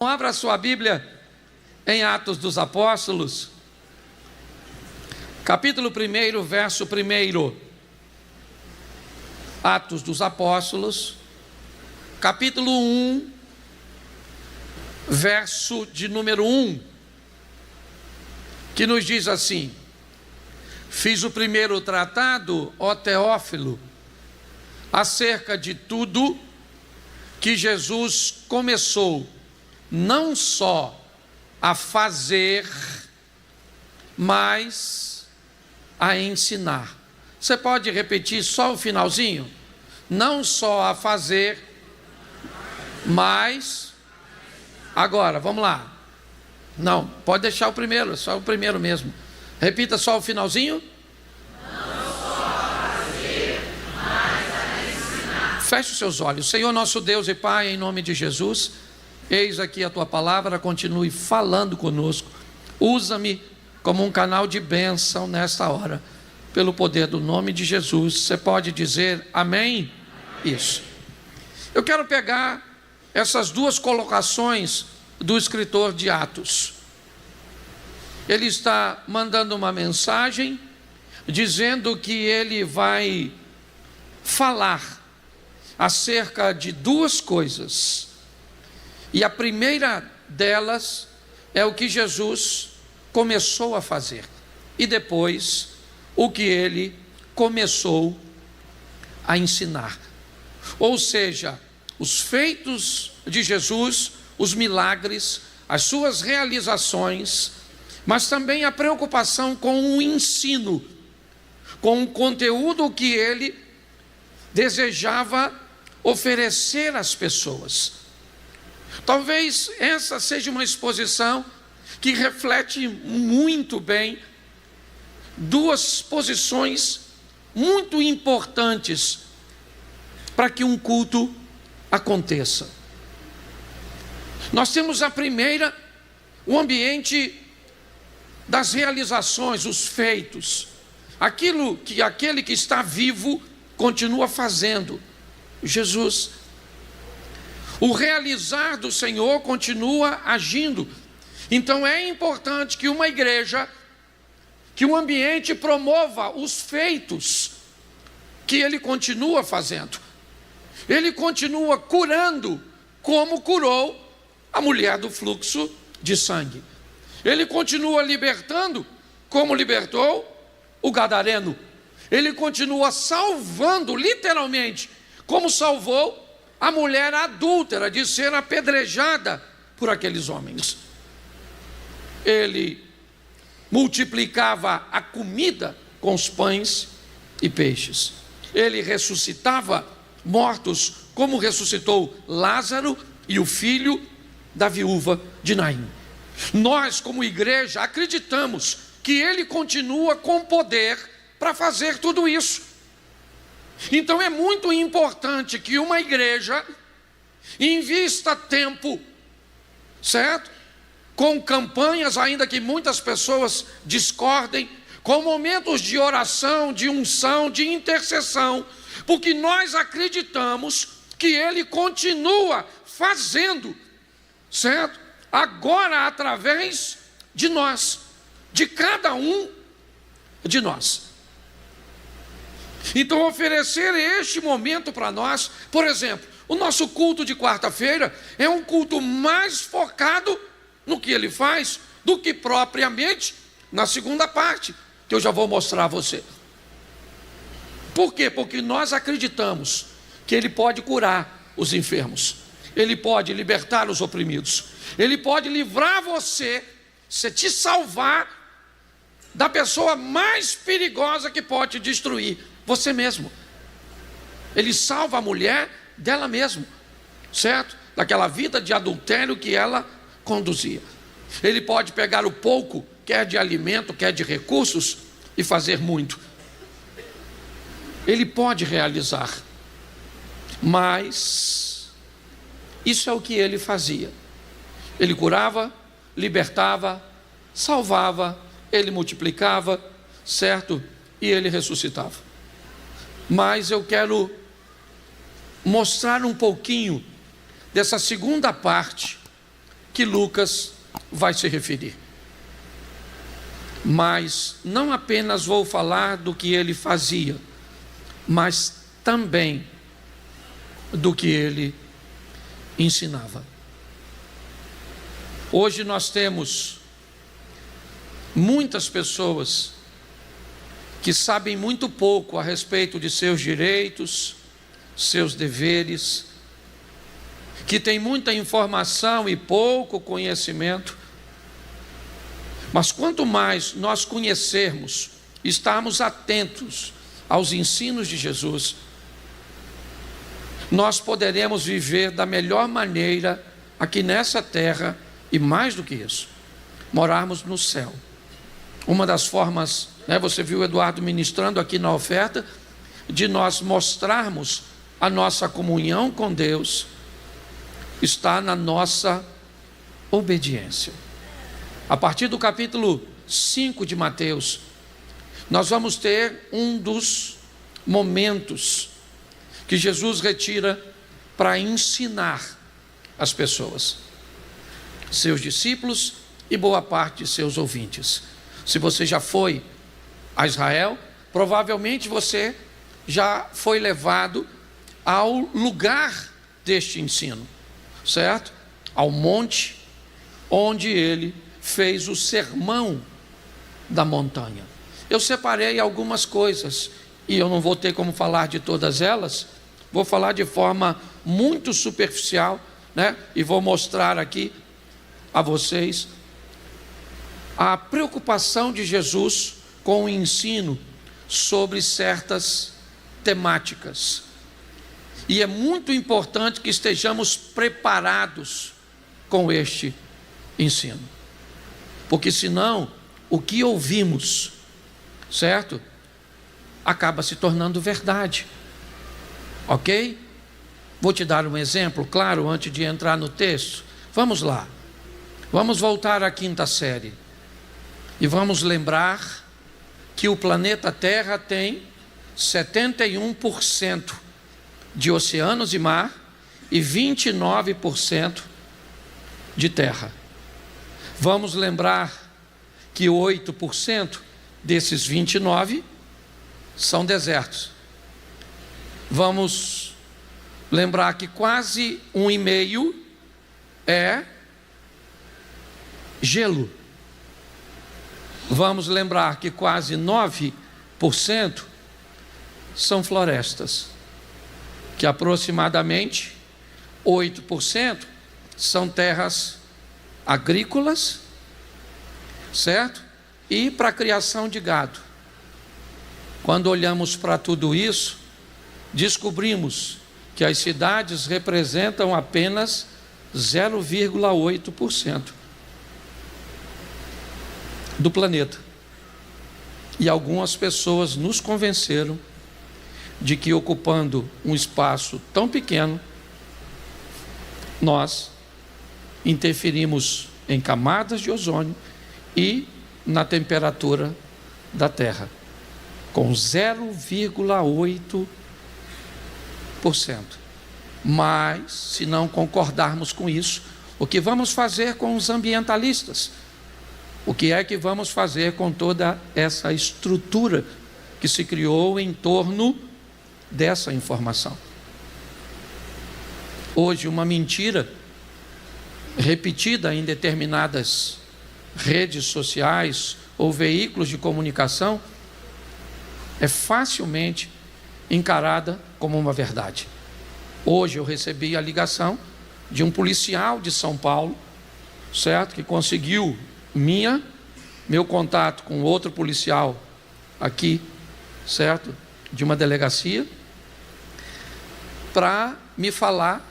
Abra sua Bíblia em Atos dos Apóstolos, capítulo 1, verso 1. Atos dos Apóstolos, capítulo 1, verso de número 1, que nos diz assim: fiz o primeiro tratado, ó Teófilo, acerca de tudo que Jesus começou não só a fazer, mas a ensinar. Você pode repetir só o finalzinho? Não só a fazer, mas... Agora, vamos lá. Não, pode deixar o primeiro, só o primeiro mesmo. Repita só o finalzinho. Não só a fazer, mas a ensinar. Feche os seus olhos. Senhor nosso Deus e Pai, em nome de Jesus, eis aqui a tua palavra, continue falando conosco. Usa-me como um canal de bênção nesta hora, pelo poder do nome de Jesus. Você pode dizer amém? Amém. Isso. Eu quero pegar essas duas colocações do escritor de Atos. Ele está mandando uma mensagem, dizendo que ele vai falar acerca de duas coisas. E a primeira delas é o que Jesus começou a fazer. E depois, o que ele começou a ensinar. Ou seja, os feitos de Jesus, os milagres, as suas realizações, mas também a preocupação com o ensino, com o conteúdo que ele desejava oferecer às pessoas. Talvez essa seja uma exposição que reflete muito bem duas posições muito importantes para que um culto aconteça. Nós temos a primeira, o ambiente das realizações, os feitos, aquilo que aquele que está vivo continua fazendo, Jesus. O realizar do Senhor continua agindo. Então é importante que uma igreja, que um ambiente promova os feitos que ele continua fazendo. Ele continua curando, como curou a mulher do fluxo de sangue. Ele continua libertando, como libertou o gadareno. Ele continua salvando, literalmente, como salvou a mulher adúltera de ser apedrejada por aqueles homens. Ele multiplicava a comida com os pães e peixes. Ele ressuscitava mortos, como ressuscitou Lázaro e o filho da viúva de Naim. Nós, como igreja, acreditamos que ele continua com poder para fazer tudo isso. Então é muito importante que uma igreja invista tempo, certo? Com campanhas, ainda que muitas pessoas discordem, com momentos de oração, de unção, de intercessão, porque nós acreditamos que ele continua fazendo, certo? Agora através de nós, de cada um de nós. Então oferecer este momento para nós, por exemplo, o nosso culto de quarta-feira é um culto mais focado no que ele faz do que propriamente na segunda parte, que eu já vou mostrar a você. Por quê? Porque nós acreditamos que ele pode curar os enfermos, ele pode libertar os oprimidos, ele pode livrar você, se te salvar da pessoa mais perigosa que pode te destruir, você mesmo. Ele salva a mulher dela mesma, certo? Daquela vida de adultério que ela conduzia. Ele pode pegar o pouco, quer de alimento, quer de recursos, e fazer muito. Ele pode realizar, mas isso é o que ele fazia. Ele curava, libertava, salvava, ele multiplicava, certo? E ele ressuscitava. Mas eu quero mostrar um pouquinho dessa segunda parte que Lucas vai se referir. Mas não apenas vou falar do que ele fazia, mas também do que ele ensinava. Hoje nós temos muitas pessoas que sabem muito pouco a respeito de seus direitos, seus deveres, que têm muita informação e pouco conhecimento. Mas quanto mais nós conhecermos, estarmos atentos aos ensinos de Jesus, nós poderemos viver da melhor maneira aqui nessa terra e, mais do que isso, morarmos no céu. Uma das formas, você viu o Eduardo ministrando aqui na oferta, de nós mostrarmos a nossa comunhão com Deus, está na nossa obediência. A partir do capítulo 5 de Mateus, nós vamos ter um dos momentos que Jesus retira para ensinar as pessoas, seus discípulos e boa parte de seus ouvintes. Se você já foi a Israel, provavelmente você já foi levado ao lugar deste ensino, certo? Ao monte onde ele fez o sermão da montanha. Eu separei algumas coisas e eu não vou ter como falar de todas elas, vou falar de forma muito superficial, e vou mostrar aqui a vocês a preocupação de Jesus com o ensino sobre certas temáticas. E é muito importante que estejamos preparados com este ensino, porque senão o que ouvimos, certo, acaba se tornando verdade, ok? Vou te dar um exemplo, claro, antes de entrar no texto. Vamos lá, vamos voltar à quinta série e vamos lembrar que o planeta Terra tem 71% de oceanos e mar e 29% de terra. Vamos lembrar que 8% desses 29 são desertos. Vamos lembrar que quase 1,5 é gelo. Vamos lembrar que quase 9% são florestas, que aproximadamente 8% são terras agrícolas, certo? E para a criação de gado. Quando olhamos para tudo isso, descobrimos que as cidades representam apenas 0,8% do planeta. E algumas pessoas nos convenceram de que, ocupando um espaço tão pequeno, nós interferimos em camadas de ozônio e na temperatura da Terra, com 0,8%. Mas, se não concordarmos com isso, o que vamos fazer com os ambientalistas? O que é que vamos fazer com toda essa estrutura que se criou em torno dessa informação? Hoje, uma mentira repetida em determinadas redes sociais ou veículos de comunicação é facilmente encarada como uma verdade. Hoje eu recebi a ligação de um policial de São Paulo, certo? Que conseguiu meu contato com outro policial aqui, certo? De uma delegacia, para me falar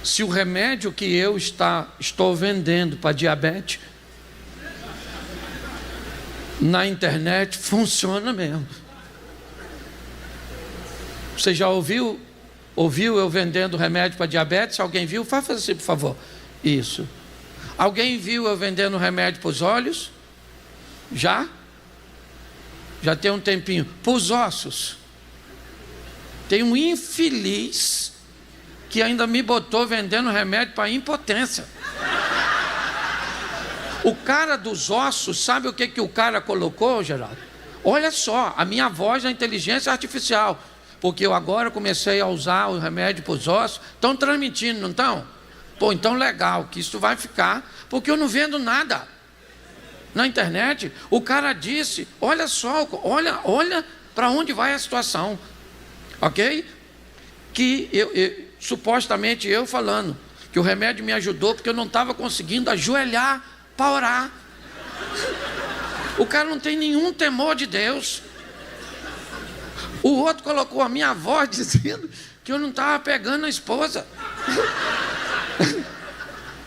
se o remédio que eu estou vendendo para diabetes na internet funciona mesmo. Você já ouviu eu vendendo remédio para diabetes? Alguém viu? Faça assim, por favor. Isso. Alguém viu eu vendendo remédio para os olhos? Já? Já tem um tempinho. Para os ossos. Tem um infeliz que ainda me botou vendendo remédio para impotência. O cara dos ossos, sabe o que o cara colocou, Geraldo? Olha só, a minha voz é inteligência artificial, porque eu agora comecei a usar o remédio para os ossos. Estão transmitindo, não estão? Pô, então legal, que isso vai ficar, porque eu não vendo nada na internet. O cara disse, olha só, olha para onde vai a situação, ok? Que supostamente eu falando que o remédio me ajudou porque eu não estava conseguindo ajoelhar para orar. O cara não tem nenhum temor de Deus. O outro colocou a minha voz dizendo que eu não estava pegando a esposa.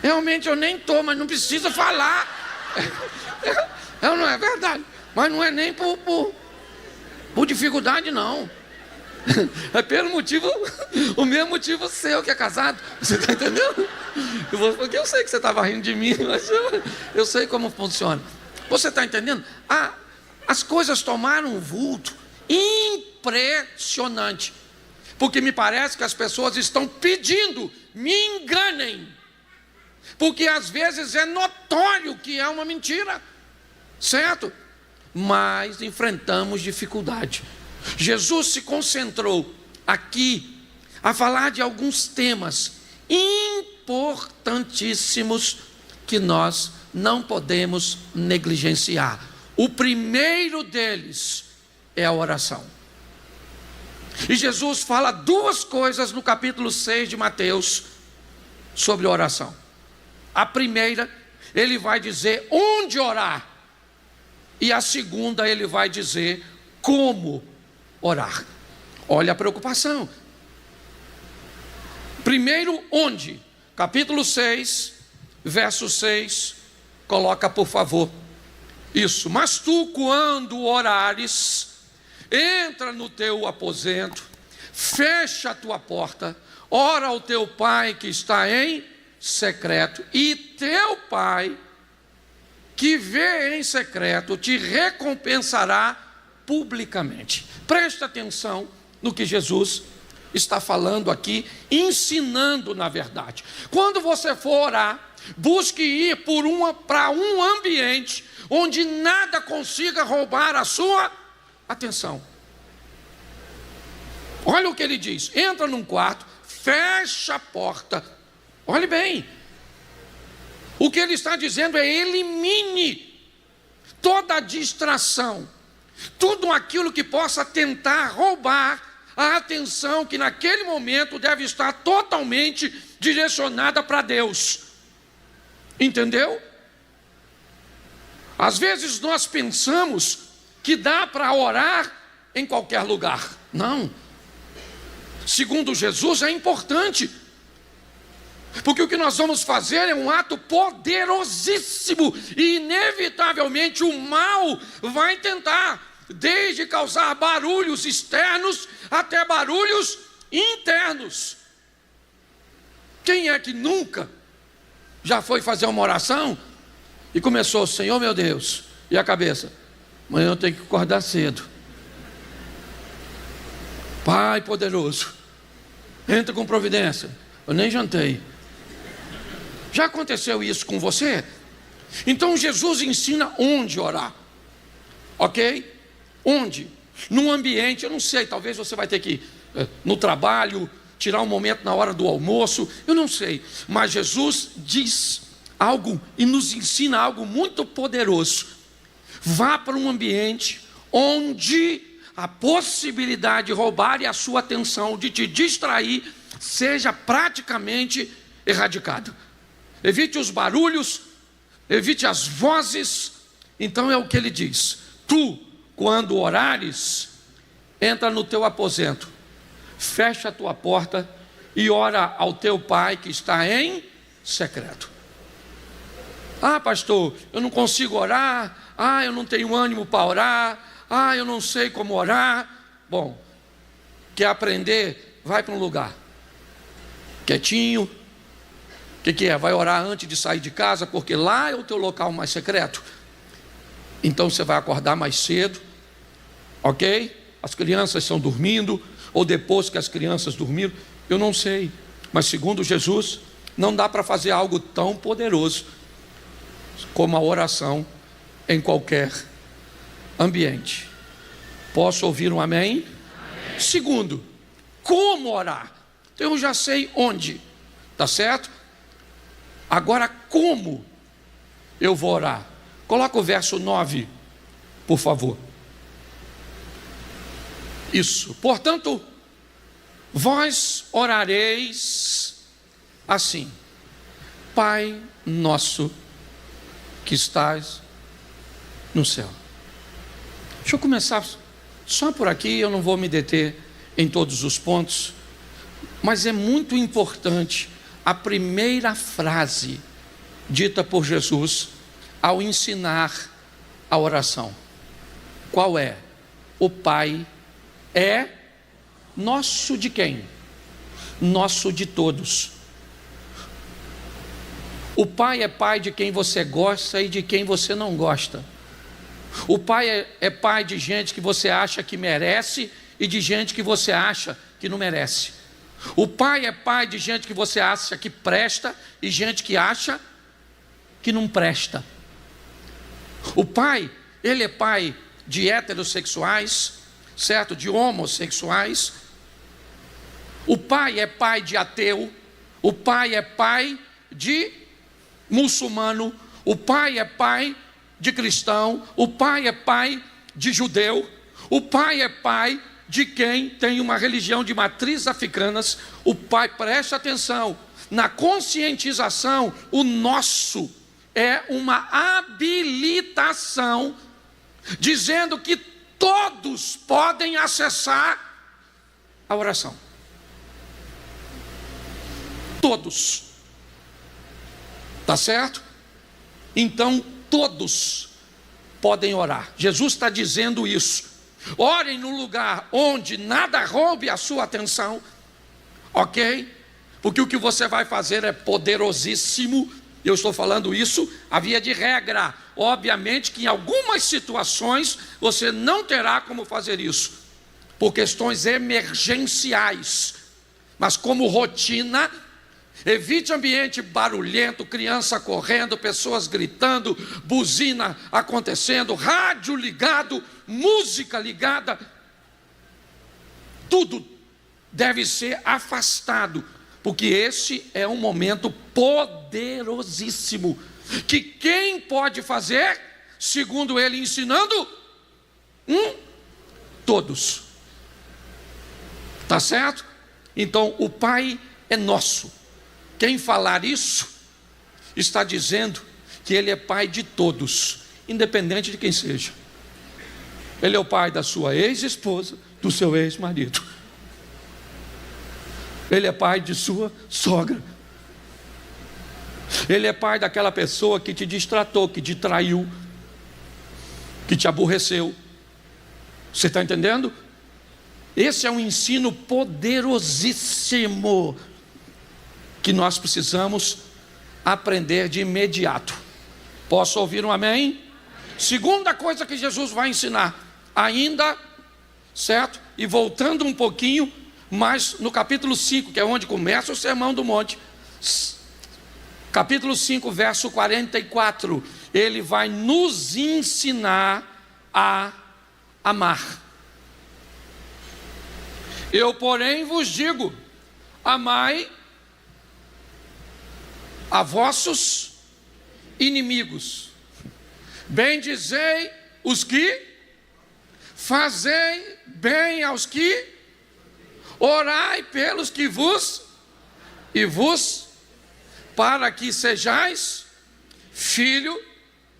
Realmente eu nem estou, mas não precisa falar. Não é verdade. Mas não é nem por dificuldade, não. É pelo motivo, o mesmo motivo seu que é casado. Você está entendendo? Porque eu sei que você estava rindo de mim, mas eu sei como funciona. Você está entendendo? As coisas tomaram um vulto impressionante. Porque me parece que as pessoas estão pedindo, me enganem. Porque às vezes é notório que é uma mentira, certo? Mas enfrentamos dificuldade. Jesus se concentrou aqui a falar de alguns temas importantíssimos que nós não podemos negligenciar. O primeiro deles é a oração. E Jesus fala duas coisas no capítulo 6 de Mateus sobre oração. A primeira, ele vai dizer onde orar. E a segunda, ele vai dizer como orar. Olha a preocupação. Primeiro, onde? Capítulo 6, verso 6. Coloca, por favor. Isso. Mas tu, quando orares, entra no teu aposento, fecha a tua porta, ora ao teu pai que está em secreto, e teu pai que vê em secreto te recompensará publicamente. Presta atenção no que Jesus está falando aqui, ensinando na verdade. Quando você for orar, busque ir para um ambiente onde nada consiga roubar a sua atenção. Olha o que ele diz: entra num quarto, fecha a porta. Olhe bem, o que ele está dizendo é: elimine toda distração, tudo aquilo que possa tentar roubar a atenção que naquele momento deve estar totalmente direcionada para Deus. Entendeu? Às vezes nós pensamos que dá para orar em qualquer lugar. Não. Segundo Jesus, é importante, porque o que nós vamos fazer é um ato poderosíssimo, e inevitavelmente o mal vai tentar, desde causar barulhos externos até barulhos internos. Quem é que nunca já foi fazer uma oração e começou: Senhor meu Deus, e a cabeça: amanhã eu tenho que acordar cedo. Pai poderoso, entra com providência, eu nem jantei. Já aconteceu isso com você? Então Jesus ensina onde orar, ok? Onde? Num ambiente, eu não sei, talvez você vai ter que no trabalho, tirar um momento na hora do almoço, eu não sei, mas Jesus diz algo e nos ensina algo muito poderoso. Vá para um ambiente onde a possibilidade de roubar a sua atenção, de te distrair, seja praticamente erradicado. Evite os barulhos, evite as vozes. Então é o que ele diz: tu, quando orares, entra no teu aposento, fecha a tua porta e ora ao teu pai que está em secreto. Ah, pastor, eu não consigo orar. Ah, eu não tenho ânimo para orar. Ah, eu não sei como orar. Bom, quer aprender? Vai para um lugar quietinho. O que é? Vai orar antes de sair de casa, porque lá é o teu local mais secreto. Então você vai acordar mais cedo, ok? As crianças estão dormindo, ou depois que as crianças dormiram, eu não sei. Mas segundo Jesus, não dá para fazer algo tão poderoso como a oração em qualquer ambiente. Posso ouvir um amém? Amém. Segundo, como orar? Então eu já sei onde, tá certo? Agora como eu vou orar? Coloca o verso 9, por favor. Isso. Portanto, vós orareis assim: Pai nosso que estás no céu. Deixa eu começar só por aqui, eu não vou me deter em todos os pontos, mas é muito importante a primeira frase dita por Jesus ao ensinar a oração. Qual é? O Pai é nosso de quem? Nosso de todos. O Pai é pai de quem você gosta e de quem você não gosta. O Pai é pai de gente que você acha que merece e de gente que você acha que não merece. O Pai é pai de gente que você acha que presta e gente que acha que não presta. O Pai, Ele é pai de heterossexuais, certo? De homossexuais. O Pai é pai de ateu. O Pai é pai de muçulmano. O Pai é pai de cristão. O Pai é pai de judeu. O Pai é pai de quem tem uma religião de matriz africanas. O Pai, preste atenção, na conscientização, o nosso é uma habilitação, dizendo que todos podem acessar a oração. Todos. Tá certo? Então, todos podem orar. Jesus está dizendo isso. Orem no lugar onde nada roube a sua atenção, ok? Porque o que você vai fazer é poderosíssimo. Eu estou falando isso a via de regra. Obviamente que em algumas situações você não terá como fazer isso, por questões emergenciais. Mas como rotina, evite ambiente barulhento, criança correndo, pessoas gritando, buzina acontecendo, rádio ligado, música ligada. Tudo deve ser afastado, porque esse é um momento poderosíssimo, que quem pode fazer, segundo ele ensinando? Todos. Tá certo? Então o Pai é nosso. Quem falar isso, está dizendo que Ele é pai de todos, independente de quem seja. Ele é o pai da sua ex-esposa, do seu ex-marido. Ele é pai de sua sogra. Ele é pai daquela pessoa que te distratou, que te traiu, que te aborreceu. Você está entendendo? Esse é um ensino poderosíssimo que nós precisamos aprender de imediato. Posso ouvir um amém? Segunda coisa que Jesus vai ensinar, ainda, certo? E voltando um pouquinho, mas no capítulo 5, que é onde começa o Sermão do Monte, capítulo 5, verso 44, ele vai nos ensinar a amar. Eu, porém, vos digo: amai a vossos inimigos, bendizei os que, fazei bem aos que, orai pelos que vos, para que sejais filho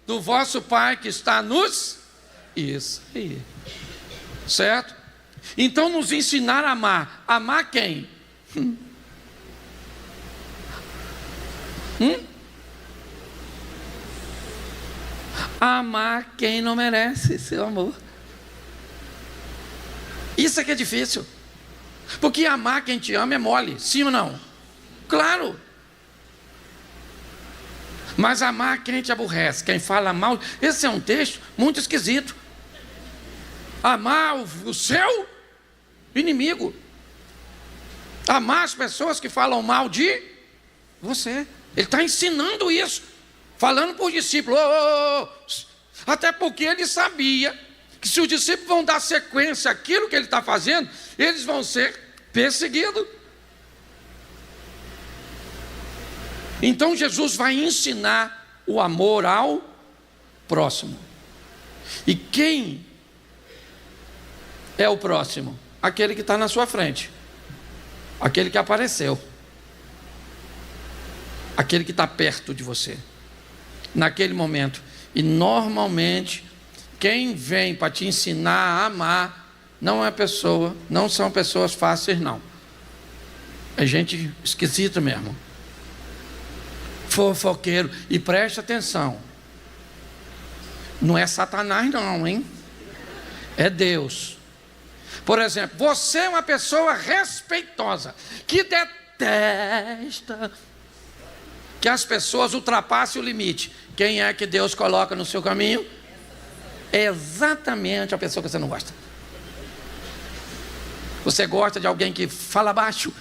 do vosso Pai que está nos, isso aí, certo? Então nos ensinar a amar. Amar quem? Amar quem não merece seu amor. Isso é que é difícil, porque amar quem te ama é mole, sim ou não? Claro. Mas amar quem te aborrece, quem fala mal, esse é um texto muito esquisito. Amar o seu inimigo, amar as pessoas que falam mal de você. Ele está ensinando isso. falando para os discípulos, até porque ele sabia que se os discípulos vão dar sequência àquilo que ele está fazendo, eles vão ser perseguidos. Então Jesus vai ensinar o amor ao próximo. E quem é o próximo? Aquele que está na sua frente, aquele que apareceu, aquele que está perto de você, naquele momento. E normalmente, quem vem para te ensinar a amar, não são pessoas fáceis, não. É gente esquisita mesmo. Fofoqueiro. E preste atenção, não é Satanás não, hein? É Deus. Por exemplo, você é uma pessoa respeitosa, que detesta que as pessoas ultrapassem o limite. Quem é que Deus coloca no seu caminho? É exatamente a pessoa que você não gosta. Você gosta de alguém que fala baixo,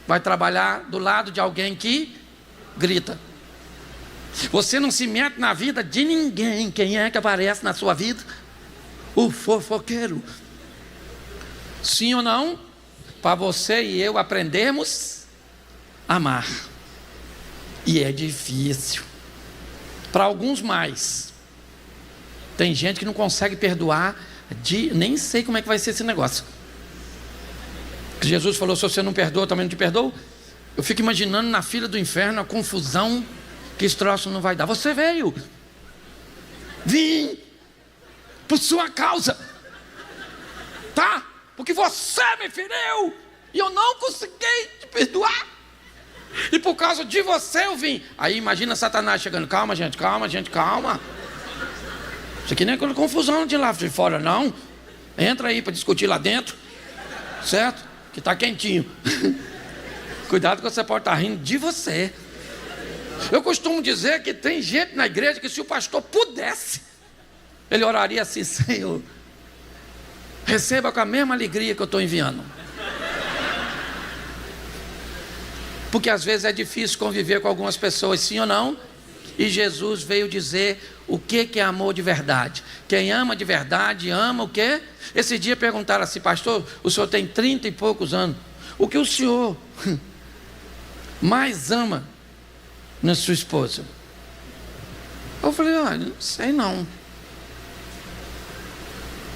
vai trabalhar do lado de alguém que grita. Você não se mete na vida de ninguém. Quem é que aparece na sua vida? O fofoqueiro. Sim ou não? Para você e eu aprendermos a amar. E é difícil. Para alguns mais. Tem gente que não consegue perdoar. Nem sei como é que vai ser esse negócio. Jesus falou, se você não perdoa, eu também não te perdoo. Eu fico imaginando na fila do inferno a confusão que esse troço não vai dar. Você veio. Vim. Por sua causa. Tá? Porque você me feriu. E eu não consegui te perdoar. E por causa de você eu vim. Aí imagina Satanás chegando. Calma, gente, calma. Isso aqui nem é confusão de lá de fora, não. Entra aí para discutir lá dentro. Certo? Que está quentinho. Cuidado que você pode estar rindo de você. Eu costumo dizer que tem gente na igreja que se o pastor pudesse, ele oraria assim: Senhor, receba com a mesma alegria que eu estou enviando. Porque às vezes é difícil conviver com algumas pessoas, sim ou não? E Jesus veio dizer o que é amor de verdade. Quem ama de verdade, ama o quê? Esse dia perguntaram assim: pastor, o senhor tem 30 e poucos anos, o que o senhor mais ama na sua esposa? Eu falei: olha, não sei não.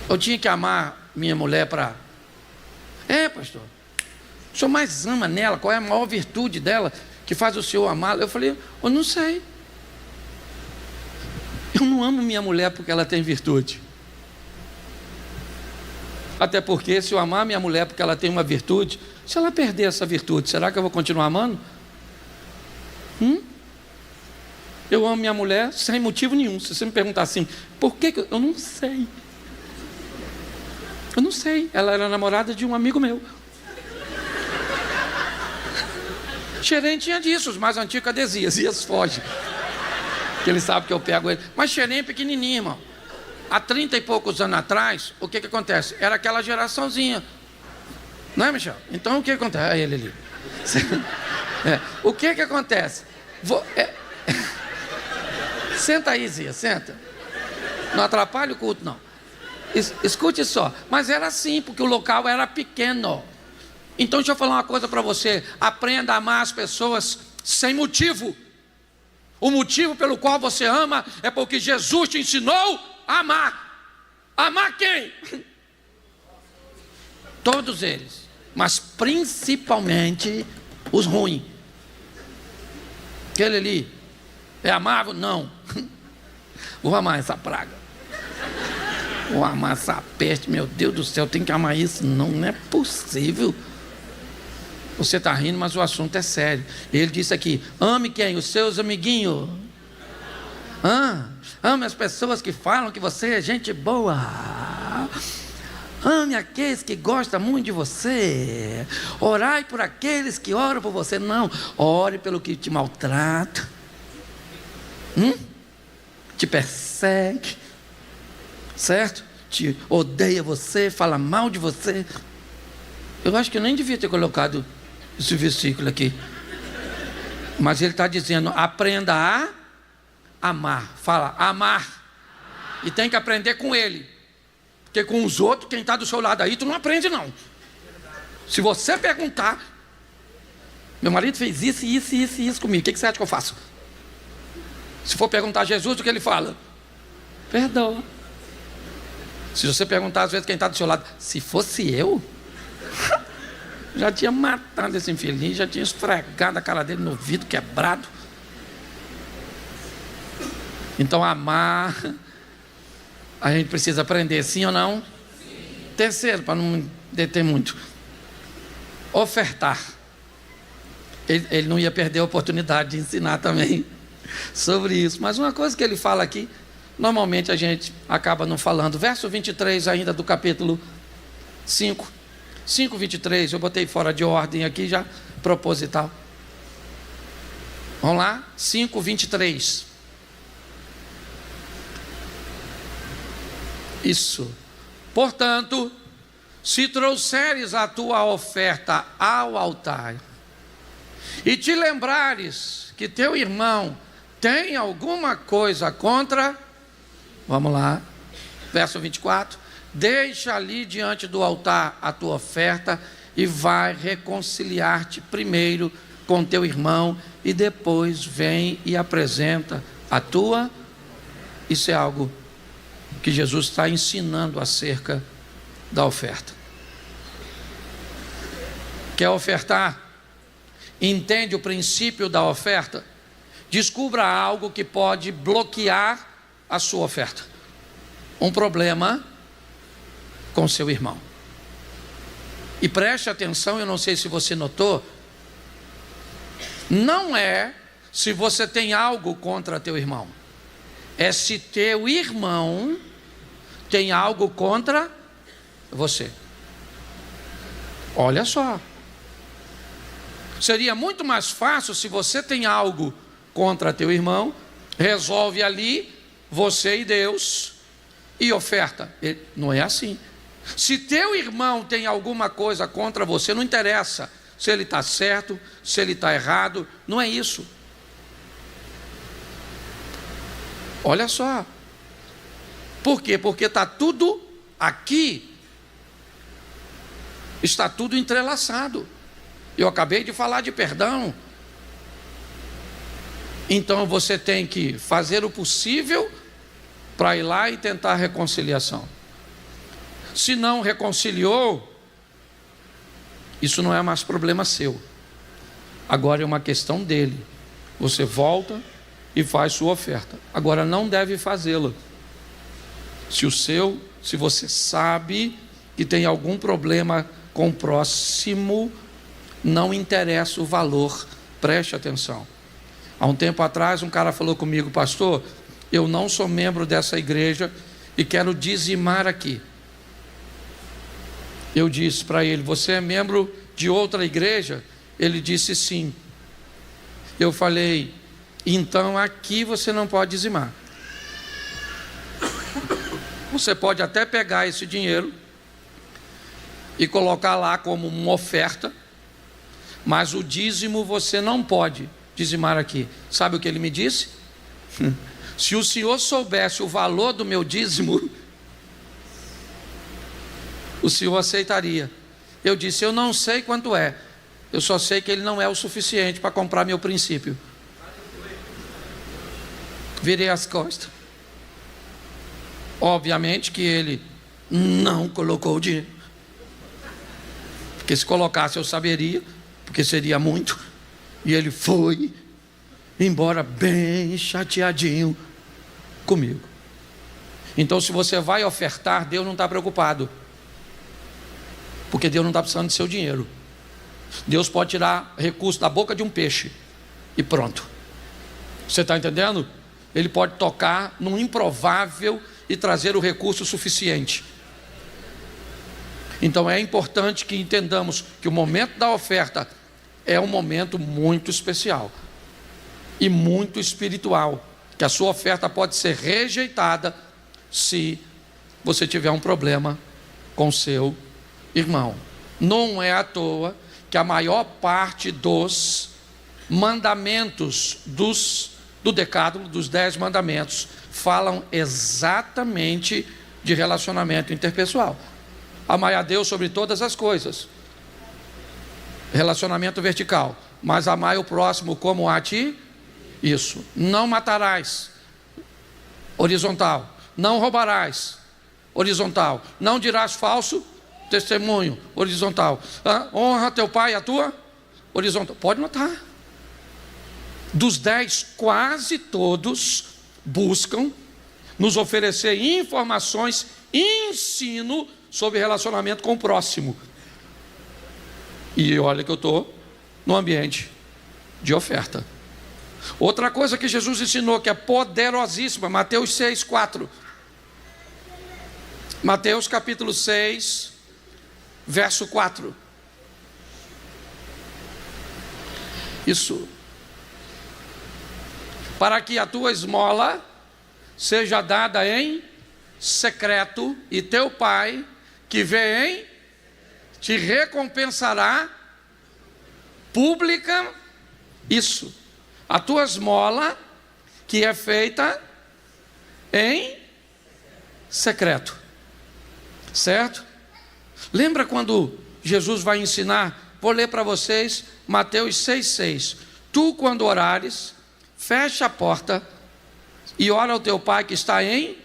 Eu tinha que amar minha mulher para... pastor, o senhor mais ama nela? Qual é a maior virtude dela que faz o senhor amá-la? Eu falei: eu não sei. Eu não amo minha mulher porque ela tem virtude. Até porque se eu amar minha mulher porque ela tem uma virtude, se ela perder essa virtude, será que eu vou continuar amando? Eu amo minha mulher sem motivo nenhum. Se você me perguntar assim, por que eu não sei. Eu não sei. Ela era namorada de um amigo meu. Xerém tinha disso, os mais antigos, cadê Zias foge. Que ele sabe que eu pego ele. Mas Xerém é pequenininho, irmão. Há 30 e poucos anos atrás, o que acontece? Era aquela geraçãozinha. Não é, Michel? Então o que acontece? Olha ele ali. O que acontece? Senta aí, Zia, senta. Não atrapalha o culto, não. Escute só. Mas era assim, porque o local era pequeno. Então deixa eu falar uma coisa para você. Aprenda a amar as pessoas sem motivo. O motivo pelo qual você ama é porque Jesus te ensinou a amar. Amar quem? Todos eles. Mas principalmente os ruins. Aquele ali é amável? Não. Vou amar essa praga. Vou amar essa peste. Meu Deus do céu, tem que amar isso? Não é possível. Você está rindo, mas o assunto é sério. Ele disse aqui: ame quem? Os seus amiguinhos. Ame as pessoas que falam que você é gente boa. Ame aqueles que gostam muito de você. Orai por aqueles que oram por você. Não, ore pelo que te maltrata, te persegue, certo? Te odeia você, fala mal de você. Eu acho que eu nem devia ter colocado esse versículo aqui. Mas ele está dizendo: aprenda a amar. Fala, amar. E tem que aprender com ele. Porque com os outros, quem está do seu lado aí, tu não aprende não. Se você perguntar, meu marido fez isso, isso, isso, isso comigo, o que você acha que eu faço? Se for perguntar a Jesus, o que ele fala? Perdoa. Se você perguntar às vezes quem está do seu lado, se fosse eu, já tinha matado esse infeliz, já tinha esfregado a cara dele no vidro quebrado. Então amar, a gente precisa aprender, sim ou não? Sim. Terceiro, para não deter muito, ofertar. Ele não ia perder a oportunidade de ensinar também sobre isso. Mas uma coisa que ele fala aqui, normalmente a gente acaba não falando. Verso 23 ainda do capítulo 5. 5:23, eu botei fora de ordem aqui já, proposital. Vamos lá? 5:23. Isso. Portanto, se trouxeres a tua oferta ao altar e te lembrares que teu irmão tem alguma coisa contra, vamos lá, verso 24, deixa ali diante do altar a tua oferta e vai reconciliar-te primeiro com teu irmão e depois vem e apresenta a tua. Isso é algo que Jesus está ensinando acerca da oferta. Quer ofertar? Entende o princípio da oferta? Descubra algo que pode bloquear a sua oferta. Um problema com seu irmão. E preste atenção, eu não sei se você notou, não é se você tem algo contra teu irmão, é se teu irmão tem algo contra você. Olha só, seria muito mais fácil se você tem algo contra teu irmão, resolve ali, você e Deus, e oferta. Não é assim. Se teu irmão tem alguma coisa contra você, não interessa se ele está certo, se ele está errado, não é isso. Olha só. Por quê? Porque está tudo aqui, está tudo entrelaçado. Eu acabei de falar de perdão. Então você tem que fazer o possível para ir lá e tentar a reconciliação. Se não reconciliou, isso não é mais problema seu. Agora é uma questão dele. Você volta e faz sua oferta. Agora não deve fazê-la se você sabe que tem algum problema com o próximo, não interessa o valor. Preste atenção. Há um tempo atrás um cara falou comigo: pastor, eu não sou membro dessa igreja e quero dizimar aqui. Eu disse para ele: você é membro de outra igreja? Ele disse sim. Eu falei: então aqui você não pode dizimar. Você pode até pegar esse dinheiro e colocar lá como uma oferta, mas o dízimo você não pode dizimar aqui. Sabe o que ele me disse? Se o senhor soubesse o valor do meu dízimo, o senhor aceitaria. Eu disse: eu não sei quanto é, eu só sei que ele não é o suficiente para comprar meu princípio. Virei as costas. Obviamente que ele não colocou o dinheiro, porque se colocasse eu saberia, porque seria muito. E ele foi embora bem chateadinho comigo. Então, se você vai ofertar, Deus não está preocupado, porque Deus não está precisando do seu dinheiro. Deus pode tirar recurso da boca de um peixe e pronto. Você está entendendo? Ele pode tocar num improvável e trazer o recurso suficiente. Então é importante que entendamos que o momento da oferta é um momento muito especial e muito espiritual, que a sua oferta pode ser rejeitada se você tiver um problema com seu irmão. Não é à toa que a maior parte dos mandamentos dos do Decálogo, dos 10 mandamentos, falam exatamente de relacionamento interpessoal. Amai a Deus sobre todas as coisas, relacionamento vertical, mas amai o próximo como a ti, isso. Não matarás, horizontal. Não roubarás, horizontal. Não dirás falso testemunho, horizontal. Honra teu pai e a tua, horizontal. Pode notar. Dos 10, quase todos buscam nos oferecer informações, ensino sobre relacionamento com o próximo. E olha que eu estou no ambiente de oferta. Outra coisa que Jesus ensinou, que é poderosíssima, Mateus 6, 4. Mateus capítulo 6, verso 4. Isso. Para que a tua esmola seja dada em secreto, e teu pai, que vê em, te recompensará pública. Isso. A tua esmola, que é feita em secreto. Certo? Lembra quando Jesus vai ensinar? Vou ler para vocês Mateus 6,6. Tu, quando orares, fecha a porta e ora ao teu pai que está em,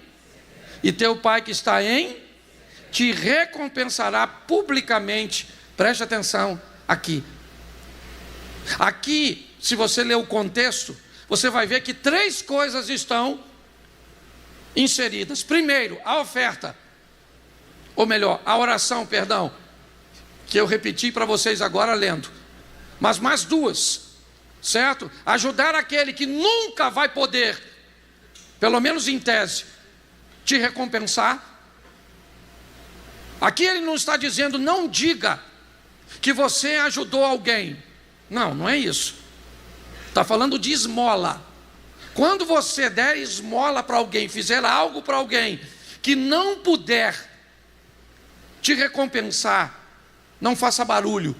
e teu pai que está em, te recompensará publicamente. Preste atenção aqui. Aqui, se você ler o contexto, você vai ver que 3 coisas estão inseridas. Primeiro, a oferta. Ou melhor, a oração, perdão, que eu repeti para vocês agora lendo. Mas mais 2, certo? Ajudar aquele que nunca vai poder, pelo menos em tese, te recompensar. Aqui ele não está dizendo, não diga que você ajudou alguém. Não, não é isso. Está falando de esmola. Quando você der esmola para alguém, fizer algo para alguém que não puder te recompensar, não faça barulho.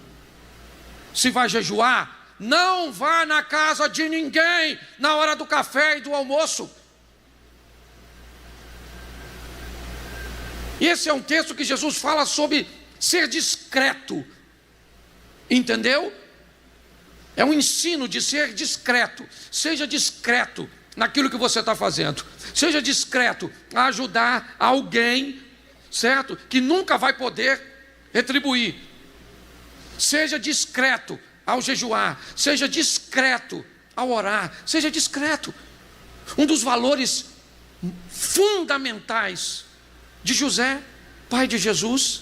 Se vai jejuar, não vá na casa de ninguém na hora do café e do almoço. Esse é um texto que Jesus fala sobre ser discreto. Entendeu? É um ensino de ser discreto. Seja discreto naquilo que você está fazendo. Seja discreto a ajudar alguém, certo? Que nunca vai poder retribuir. Seja discreto ao jejuar. Seja discreto ao orar. Seja discreto. Um dos valores fundamentais de José, pai de Jesus,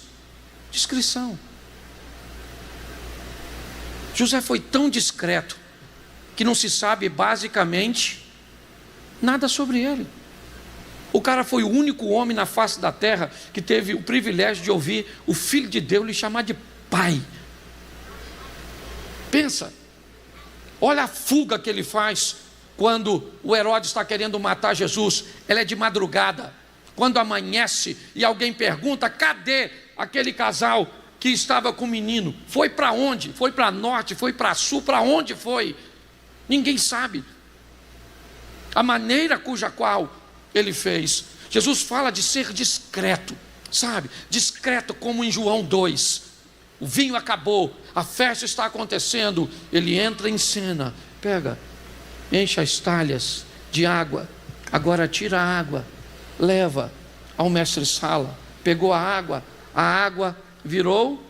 discrição. José foi tão discreto que não se sabe basicamente nada sobre ele. O cara foi o único homem na face da terra que teve o privilégio de ouvir o Filho de Deus lhe chamar de pai. Pensa, olha a fuga que ele faz quando o Herodes está querendo matar Jesus. Ela é de madrugada, quando amanhece e alguém pergunta, cadê aquele casal que estava com o menino? Foi para onde? Foi para norte? Foi para sul? Para onde foi? Ninguém sabe. A maneira cuja qual ele fez. Jesus fala de ser discreto, sabe? Discreto como em João 2. O vinho acabou, a festa está acontecendo. Ele entra em cena, pega, enche as talhas de água. Agora tira a água, leva ao mestre-sala. Pegou a água virou,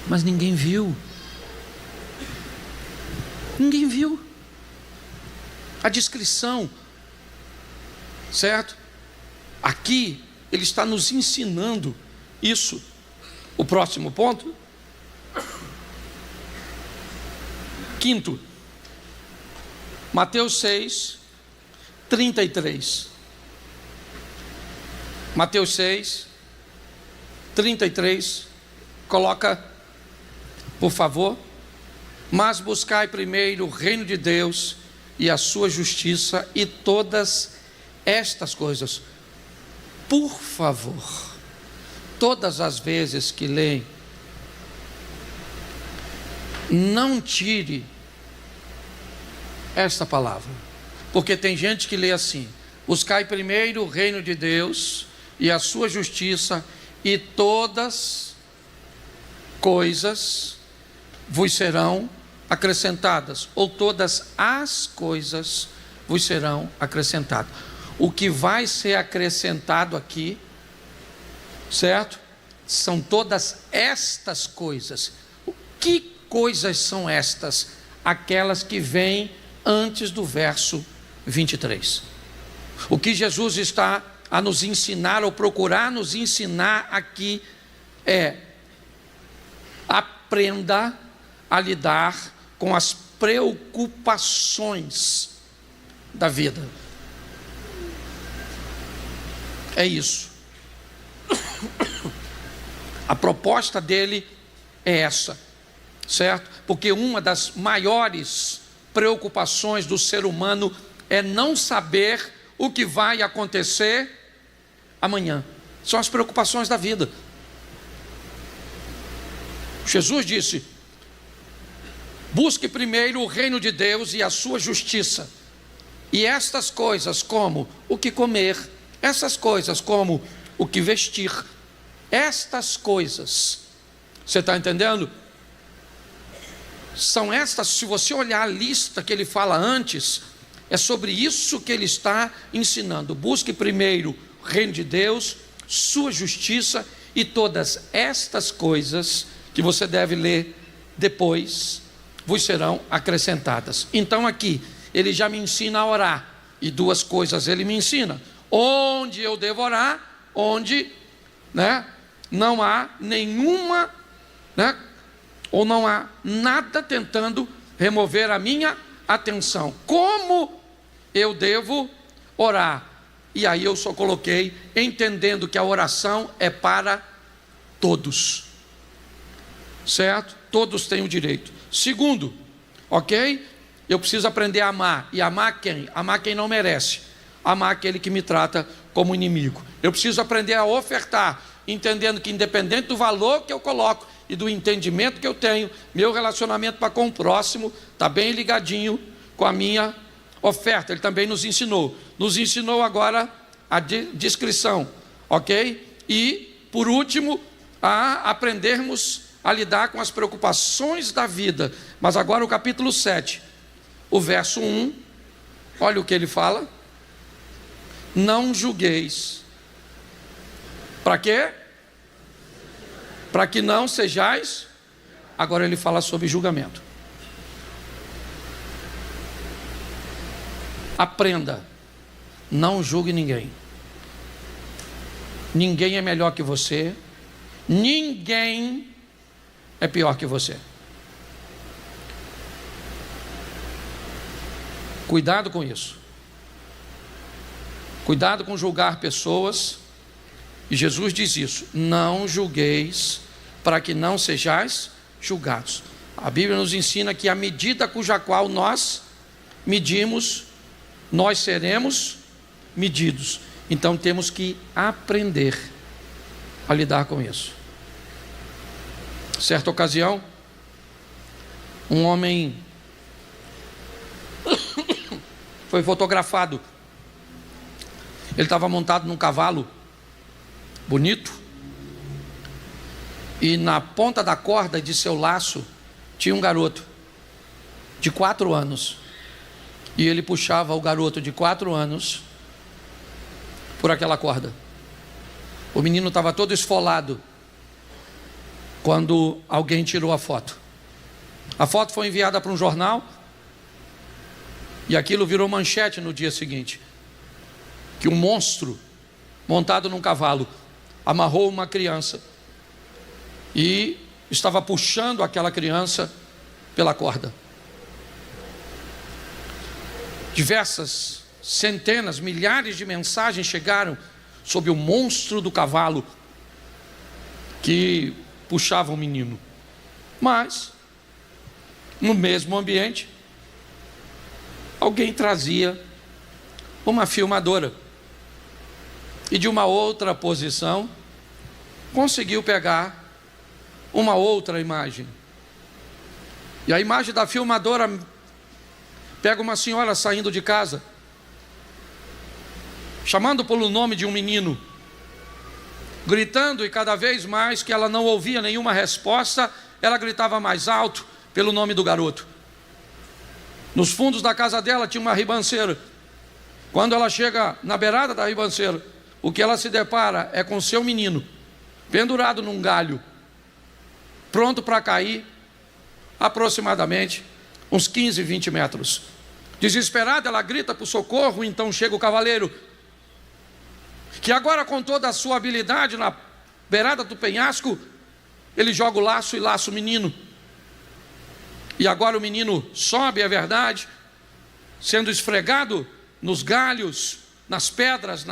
mas ninguém viu. Ninguém viu. A discrição, certo? Aqui ele está nos ensinando isso. O próximo ponto. Quinto, Mateus 6, 33. Mateus 6, 33. Coloca, por favor. Mas buscai primeiro o reino de Deus e a sua justiça, e todas estas coisas, por favor, todas as vezes que leem, não tire esta palavra. Porque tem gente que lê assim: buscai primeiro o reino de Deus e a sua justiça, e todas coisas vos serão acrescentadas, ou todas as coisas vos serão acrescentadas. O que vai ser acrescentado aqui, certo? São todas estas coisas. Que coisas são estas? Aquelas que vêm antes do verso 23. O que Jesus está a nos ensinar, ou procurar nos ensinar aqui, é: aprenda a lidar com as preocupações da vida. É isso. A proposta dele é essa, certo? Porque uma das maiores preocupações do ser humano é não saber o que vai acontecer amanhã. São as preocupações da vida. Jesus disse: busque primeiro o reino de Deus e a sua justiça, e estas coisas, como o que comer, essas coisas como o que vestir, estas coisas, você está entendendo? São estas. Se você olhar a lista que ele fala antes, é sobre isso que ele está ensinando. Busque primeiro o reino de Deus, sua justiça, e todas estas coisas que você deve ler depois vos serão acrescentadas. Então aqui ele já me ensina a orar, e duas coisas ele me ensina: onde eu devo orar, onde, não há nenhuma, ou não há nada tentando remover a minha atenção. Como eu devo orar? E aí eu só coloquei: entendendo que a oração é para todos, certo? Todos têm o direito. Segundo, ok? Eu preciso aprender a amar. E amar quem? Amar quem não merece. Amar aquele que me trata como inimigo. Eu preciso aprender a ofertar, entendendo que independente do valor que eu coloco e do entendimento que eu tenho, meu relacionamento para com o próximo está bem ligadinho com a minha oferta. Ele também nos ensinou agora a discrição, ok? E por último, a aprendermos a lidar com as preocupações da vida. Mas agora o capítulo 7, o verso 1, olha o que ele fala: não julgueis. Para quê? Para que não sejais. Agora ele fala sobre julgamento. Aprenda, não julgue ninguém. Ninguém é melhor que você, ninguém é pior que você. Cuidado com isso. Cuidado com julgar pessoas. E Jesus diz isso: não julgueis, para que não sejais julgados. A Bíblia nos ensina que a medida cuja qual nós medimos, nós seremos medidos. Então temos que aprender a lidar com isso. Certa ocasião, um homem foi fotografado. Ele estava montado num cavalo bonito, e na ponta da corda de seu laço tinha um garoto de 4 anos, e ele puxava o garoto de 4 anos por aquela corda. O menino estava todo esfolado quando alguém tirou a foto. A foto foi enviada para um jornal, e aquilo virou manchete no dia seguinte, que um monstro montado num cavalo amarrou uma criança e estava puxando aquela criança pela corda. Diversas, centenas, milhares de mensagens chegaram sobre o monstro do cavalo que puxava o menino. Mas, no mesmo ambiente, alguém trazia uma filmadora, e de uma outra posição conseguiu pegar uma outra imagem. E a imagem da filmadora pega uma senhora saindo de casa, chamando pelo nome de um menino, gritando, e cada vez mais que ela não ouvia nenhuma resposta, ela gritava mais alto pelo nome do garoto. Nos fundos da casa dela tinha uma ribanceira. Quando ela chega na beirada da ribanceira, o que ela se depara é com seu menino pendurado num galho, pronto para cair, aproximadamente uns 15, 20 metros. Desesperada, ela grita por socorro. Então chega o cavaleiro, que agora, com toda a sua habilidade, na beirada do penhasco, ele joga o laço e laça o menino. E agora o menino sobe, é verdade, sendo esfregado nos galhos, nas pedras,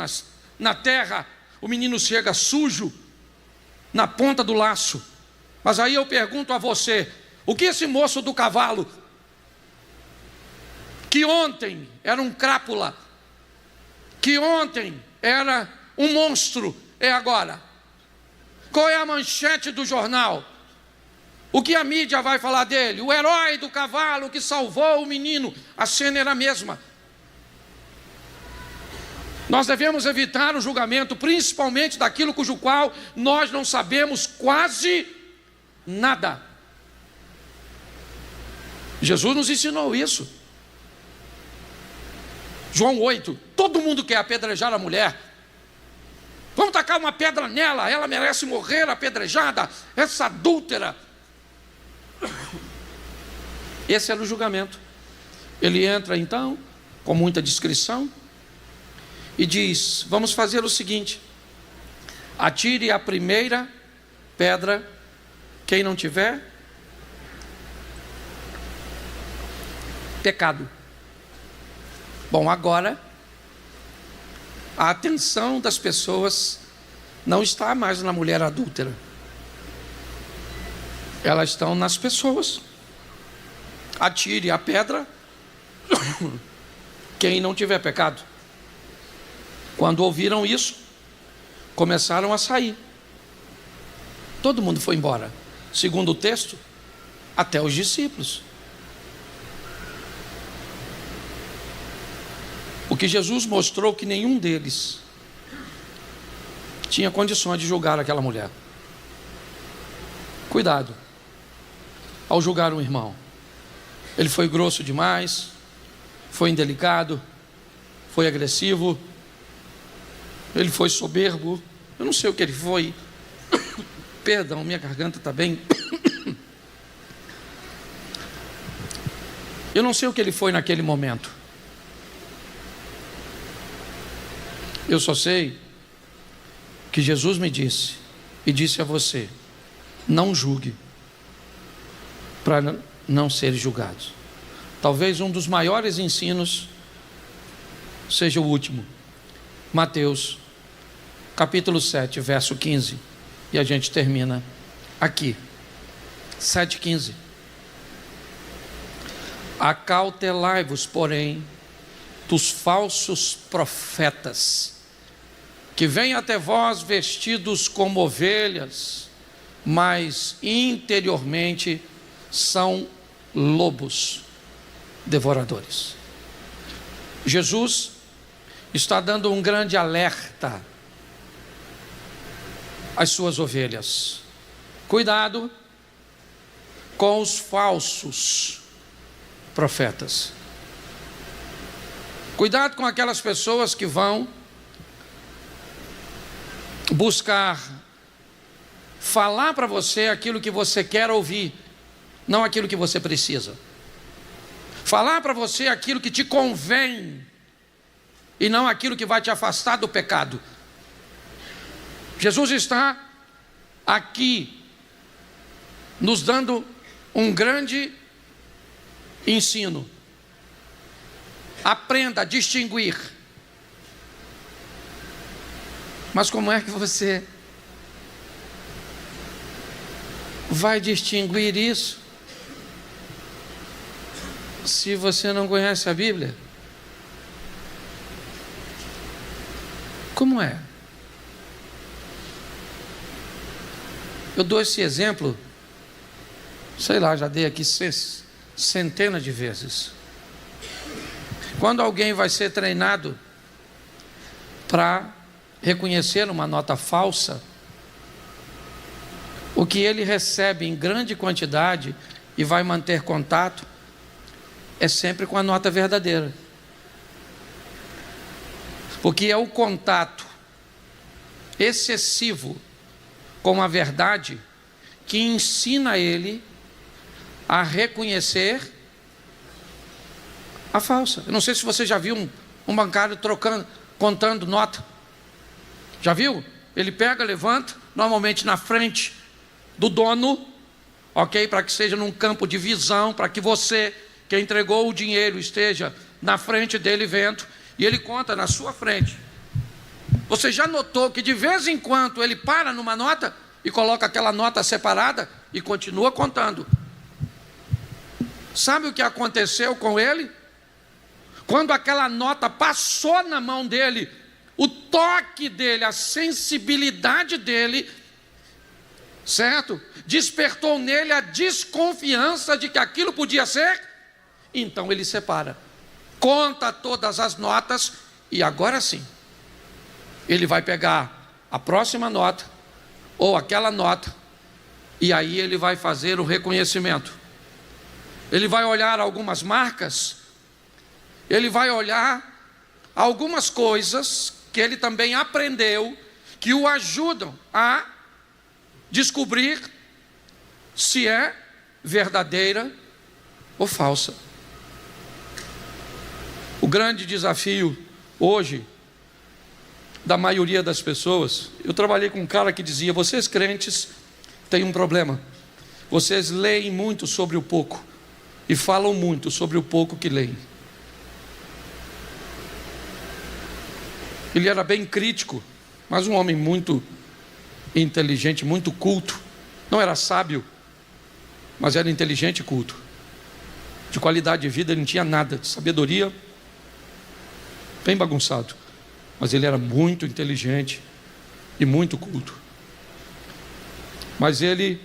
na terra. O menino chega sujo na ponta do laço. Mas aí eu pergunto a você: o que esse moço do cavalo, que ontem era um crápula, que ontem era um monstro, é agora? Qual é a manchete do jornal? O que a mídia vai falar dele? O herói do cavalo que salvou o menino. A cena era a mesma. Nós devemos evitar o julgamento, principalmente daquilo cujo qual nós não sabemos quase nada. Jesus nos ensinou isso. João 8, todo mundo quer apedrejar a mulher. Vamos tacar uma pedra nela, ela merece morrer apedrejada, essa adúltera. Esse era o julgamento. Ele entra então, com muita discrição, e diz: vamos fazer o seguinte: atire a primeira pedra, quem não tiver pecado. Bom, agora a atenção das pessoas não está mais na mulher adúltera, elas estão nas pessoas. Atire a pedra quem não tiver pecado. Quando ouviram isso, começaram a sair. Todo mundo foi embora. Segundo o texto, até os discípulos. O que Jesus mostrou que nenhum deles tinha condições de julgar aquela mulher. Cuidado ao julgar um irmão. Ele foi grosso demais, foi indelicado, foi agressivo, ele foi soberbo, eu não sei o que ele foi. Perdão, minha garganta está bem. Eu não sei o que ele foi naquele momento. Eu só sei que Jesus me disse, e disse a você: não julgue, para não ser julgados. Talvez um dos maiores ensinos seja o último. Mateus, capítulo 7, verso 15. E a gente termina aqui. 7,15. Acautelai-vos, porém, dos falsos profetas, que vêm até vós vestidos como ovelhas, mas interiormente são lobos devoradores. Jesus está dando um grande alerta às suas ovelhas: cuidado com os falsos profetas. Cuidado com aquelas pessoas que vão buscar falar para você aquilo que você quer ouvir, não aquilo que você precisa. Falar para você aquilo que te convém e não aquilo que vai te afastar do pecado. Jesus está aqui nos dando um grande ensino. Aprenda a distinguir. Mas como é que você vai distinguir isso se você não conhece a Bíblia? Como é? Eu dou esse exemplo, sei lá, já dei aqui centenas de vezes. Quando alguém vai ser treinado para reconhecer uma nota falsa, o que ele recebe em grande quantidade e vai manter contato é sempre com a nota verdadeira. Porque é o contato excessivo com a verdade que ensina ele a reconhecer a falsa. Eu não sei se você já viu um bancário contando nota. Já viu? Ele pega, levanta, normalmente na frente do dono, ok? Para que seja num campo de visão, para que você, que entregou o dinheiro, esteja na frente dele vendo, e ele conta na sua frente. Você já notou que de vez em quando ele para numa nota e coloca aquela nota separada e continua contando? Sabe o que aconteceu com ele? Quando aquela nota passou na mão dele, o toque dele, a sensibilidade dele, certo? Despertou nele a desconfiança de que aquilo podia ser. Então ele separa, conta todas as notas e agora sim, ele vai pegar a próxima nota ou aquela nota e aí ele vai fazer o reconhecimento. Ele vai olhar algumas marcas, ele vai olhar algumas coisas que ele também aprendeu, que o ajudam a descobrir se é verdadeira ou falsa. O grande desafio hoje da maioria das pessoas, eu trabalhei com um cara que dizia: vocês crentes têm um problema, vocês leem muito sobre o pouco e falam muito sobre o pouco que leem. Ele era bem crítico, mas um homem muito inteligente, muito culto. Não era sábio, mas era inteligente e culto. De qualidade de vida ele não tinha nada, de sabedoria bem bagunçado, mas ele era muito inteligente e muito culto. Mas ele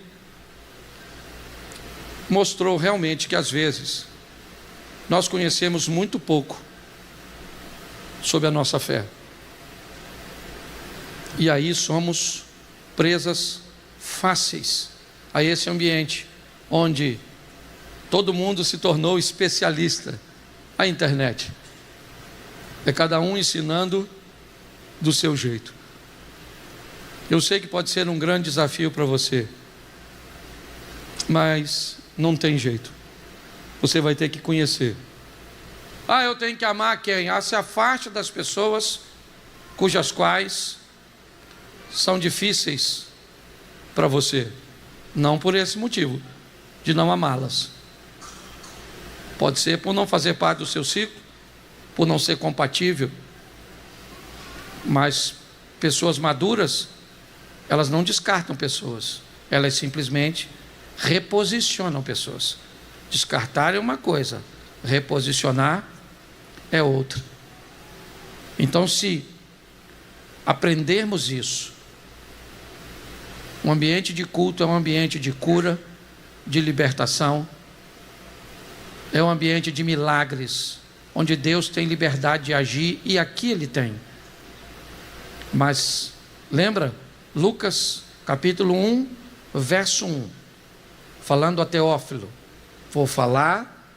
mostrou realmente que às vezes nós conhecemos muito pouco sobre a nossa fé. E aí somos presas fáceis a esse ambiente onde todo mundo se tornou especialista. A internet é cada um ensinando do seu jeito. Eu sei que pode ser um grande desafio para você, mas não tem jeito. Você vai ter que conhecer. Eu tenho que amar quem? Se afaste das pessoas cujas quais são difíceis para você. Não por esse motivo de não amá-las. Pode ser por não fazer parte do seu ciclo, por não ser compatível. Mas pessoas maduras, elas não descartam pessoas, elas simplesmente reposicionam pessoas. Descartar é uma coisa, reposicionar é outra. Então, se aprendermos isso, um ambiente de culto é um ambiente de cura, de libertação, é um ambiente de milagres, onde Deus tem liberdade de agir, e aqui Ele tem. Mas, lembra? Lucas, capítulo 1, verso 1, falando a Teófilo, vou falar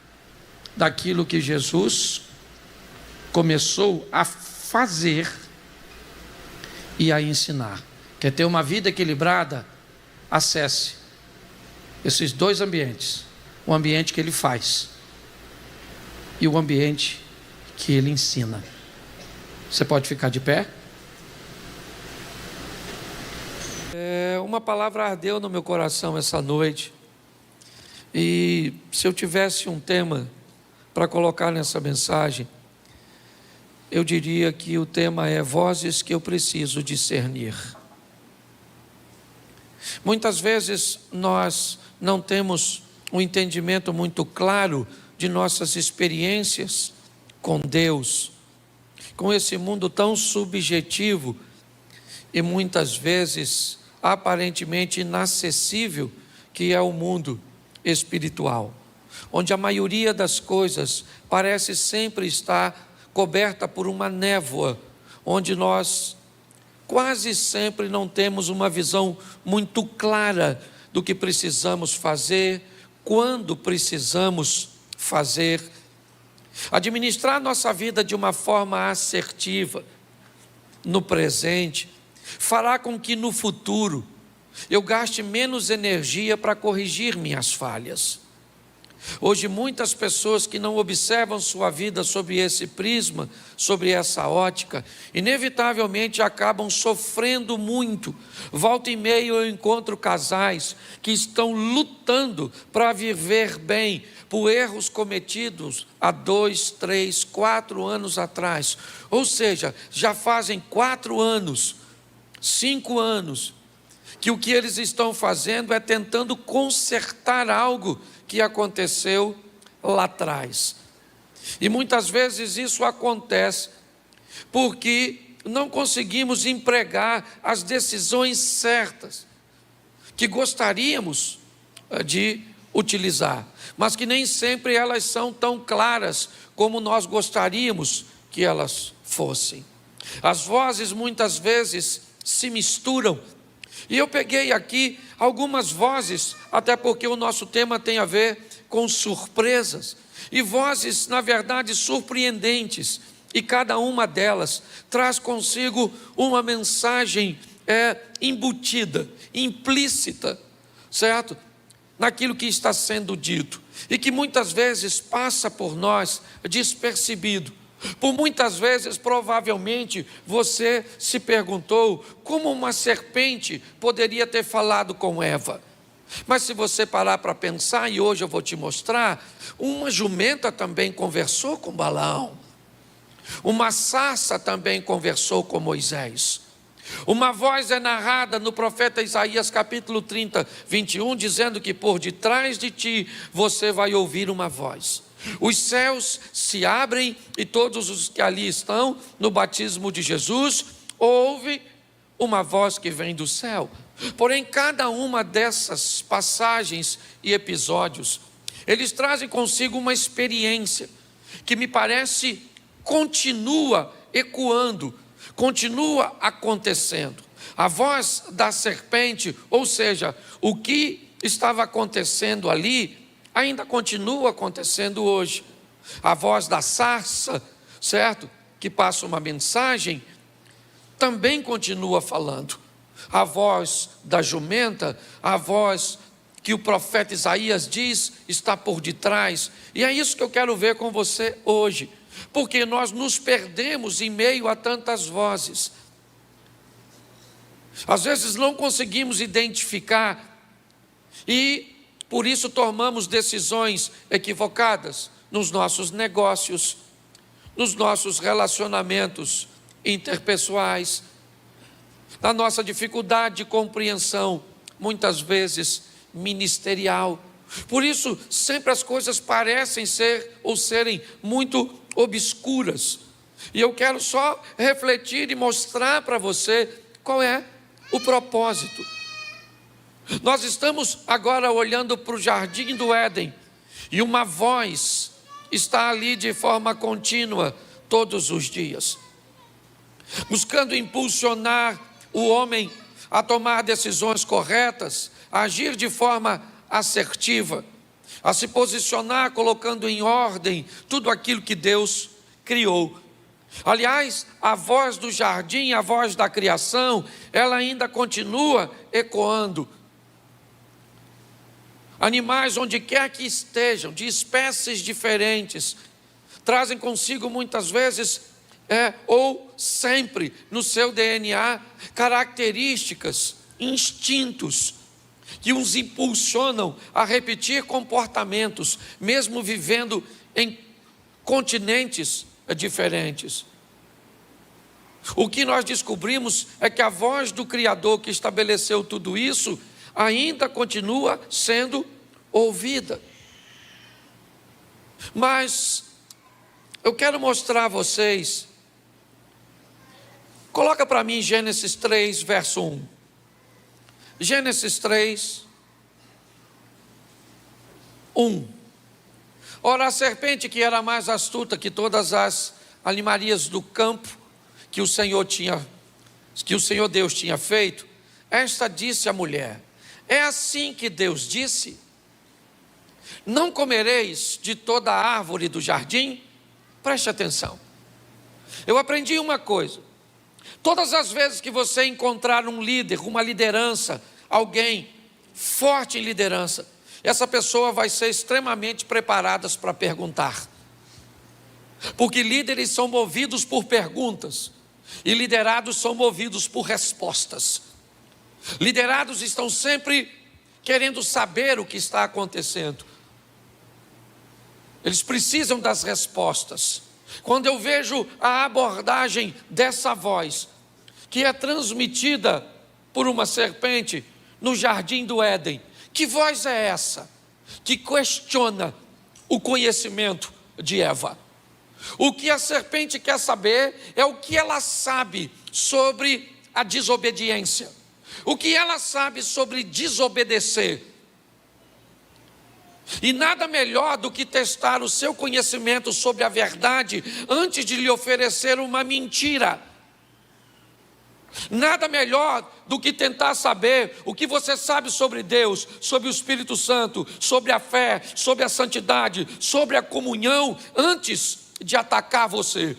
daquilo que Jesus começou a fazer e a ensinar. Quer ter uma vida equilibrada? Acesse esses dois ambientes: o ambiente que ele faz e o ambiente que ele ensina. Você pode ficar de pé? Uma palavra ardeu no meu coração essa noite, e se eu tivesse um tema para colocar nessa mensagem, eu diria que o tema é vozes que eu preciso discernir. Muitas vezes nós não temos um entendimento muito claro de nossas experiências com Deus, com esse mundo tão subjetivo e muitas vezes aparentemente inacessível que é o mundo espiritual, onde a maioria das coisas parece sempre estar coberta por uma névoa, onde nós quase sempre não temos uma visão muito clara do que precisamos fazer, quando precisamos fazer. Administrar nossa vida de uma forma assertiva, no presente, fará com que no futuro eu gaste menos energia para corrigir minhas falhas. Hoje muitas pessoas que não observam sua vida sob esse prisma, sobre essa ótica, inevitavelmente acabam sofrendo muito. Volta e meia eu encontro casais que estão lutando para viver bem por erros cometidos há 2, 3, 4 anos atrás. Ou seja, já fazem 4 anos, 5 anos, que o que eles estão fazendo é tentando consertar algo que aconteceu lá atrás. E muitas vezes isso acontece porque não conseguimos empregar as decisões certas que gostaríamos de utilizar, mas que nem sempre elas são tão claras como nós gostaríamos que elas fossem. As vozes muitas vezes se misturam. E eu peguei aqui algumas vozes, até porque o nosso tema tem a ver com surpresas, e vozes, na verdade, surpreendentes, e cada uma delas traz consigo uma mensagem embutida, implícita, certo? Naquilo que está sendo dito, e que muitas vezes passa por nós despercebido. Por muitas vezes, provavelmente, você se perguntou como uma serpente poderia ter falado com Eva. Mas se você parar para pensar, e hoje eu vou te mostrar, uma jumenta também conversou com Balaão. Uma sarça também conversou com Moisés. Uma voz é narrada no profeta Isaías capítulo 30, 21, dizendo que por detrás de ti você vai ouvir uma voz. Os céus se abrem e todos os que ali estão no batismo de Jesus ouvem uma voz que vem do céu. Porém, cada uma dessas passagens e episódios, eles trazem consigo uma experiência que me parece continua ecoando, continua acontecendo. A voz da serpente, ou seja, o que estava acontecendo ali, ainda continua acontecendo hoje. A voz da sarça, certo? Que passa uma mensagem, também continua falando. A voz da jumenta, a voz que o profeta Isaías diz, está por detrás. E é isso que eu quero ver com você hoje. Porque nós nos perdemos em meio a tantas vozes. Às vezes não conseguimos identificar e por isso tomamos decisões equivocadas nos nossos negócios, nos nossos relacionamentos interpessoais, na nossa dificuldade de compreensão, muitas vezes ministerial. Por isso, sempre as coisas parecem ser ou serem muito obscuras. E eu quero só refletir e mostrar para você qual é o propósito. Nós estamos agora olhando para o jardim do Éden, e uma voz está ali de forma contínua todos os dias, buscando impulsionar o homem a tomar decisões corretas, a agir de forma assertiva, a se posicionar colocando em ordem tudo aquilo que Deus criou. Aliás, a voz do jardim, a voz da criação, ela ainda continua ecoando. Animais, onde quer que estejam, de espécies diferentes, trazem consigo muitas vezes, ou sempre no seu DNA, características, instintos, que os impulsionam a repetir comportamentos, mesmo vivendo em continentes diferentes. O que nós descobrimos é que a voz do Criador que estabeleceu tudo isso ainda continua sendo ouvida. Mas eu quero mostrar a vocês, coloca para mim Gênesis 3, verso 1. Gênesis 3, 1. Ora, a serpente, que era mais astuta que todas as animarias do campo que o Senhor Deus tinha feito, esta disse à mulher: é assim que Deus disse: não comereis de toda a árvore do jardim? Preste atenção. Eu aprendi uma coisa: todas as vezes que você encontrar um líder, uma liderança, alguém forte em liderança, essa pessoa vai ser extremamente preparada para perguntar. Porque líderes são movidos por perguntas, e liderados são movidos por respostas. Liderados estão sempre querendo saber o que está acontecendo. Eles precisam das respostas. Quando eu vejo a abordagem dessa voz, que é transmitida por uma serpente no jardim do Éden, que voz é essa que questiona o conhecimento de Eva? O que a serpente quer saber é o que ela sabe sobre a desobediência, o que ela sabe sobre desobedecer. E nada melhor do que testar o seu conhecimento sobre a verdade antes de lhe oferecer uma mentira. Nada melhor do que tentar saber o que você sabe sobre Deus, sobre o Espírito Santo, sobre a fé, sobre a santidade, sobre a comunhão, antes de atacar você.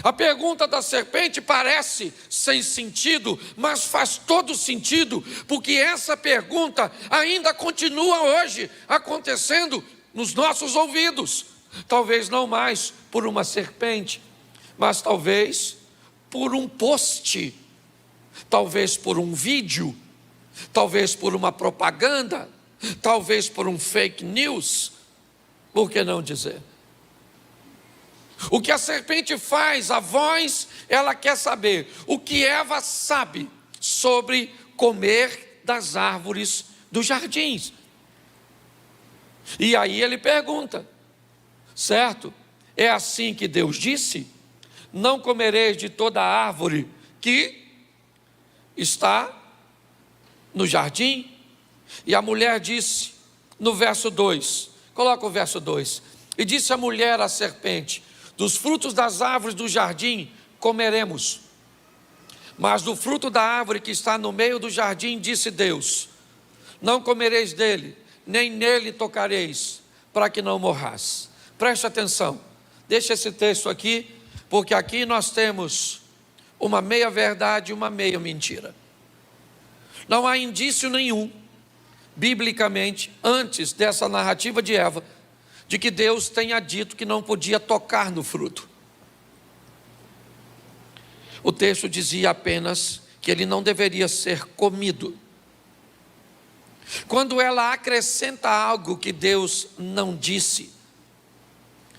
A pergunta da serpente parece sem sentido, mas faz todo sentido, porque essa pergunta ainda continua hoje acontecendo nos nossos ouvidos. Talvez não mais por uma serpente, mas talvez por um post, talvez por um vídeo, talvez por uma propaganda, talvez por um fake news. Por que não dizer? O que a serpente faz, a voz, ela quer saber o que Eva sabe sobre comer das árvores dos jardins. E aí ele pergunta, certo? É assim que Deus disse: não comereis de toda a árvore que está no jardim? E a mulher disse, no verso 2, coloca o verso 2, e disse a mulher à serpente: dos frutos das árvores do jardim comeremos, mas do fruto da árvore que está no meio do jardim, disse Deus: não comereis dele, nem nele tocareis, para que não morrais. Preste atenção, deixa esse texto aqui, porque aqui nós temos uma meia verdade e uma meia mentira. Não há indício nenhum, biblicamente, antes dessa narrativa de Eva, de que Deus tenha dito que não podia tocar no fruto. O texto dizia apenas que ele não deveria ser comido. Quando ela acrescenta algo que Deus não disse,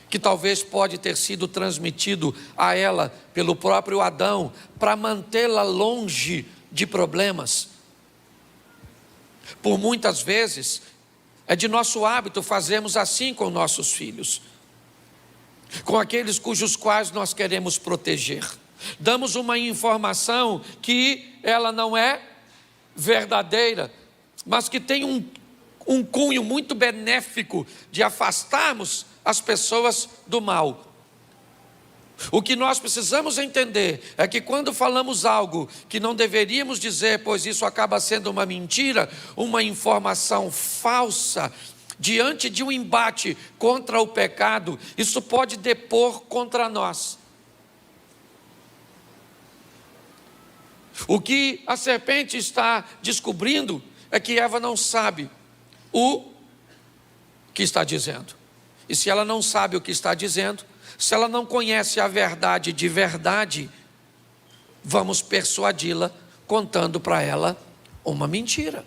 que talvez pode ter sido transmitido a ela pelo próprio Adão, para mantê-la longe de problemas. Por muitas vezes, é de nosso hábito fazermos assim com nossos filhos, com aqueles cujos quais nós queremos proteger. Damos uma informação que ela não é verdadeira, mas que tem um cunho muito benéfico de afastarmos as pessoas do mal. O que nós precisamos entender é que quando falamos algo que não deveríamos dizer, pois isso acaba sendo uma mentira, uma informação falsa, diante de um embate contra o pecado, isso pode depor contra nós. O que a serpente está descobrindo é que Eva não sabe o que está dizendo. E se ela não sabe o que está dizendo, se ela não conhece a verdade de verdade, vamos persuadi-la contando para ela uma mentira.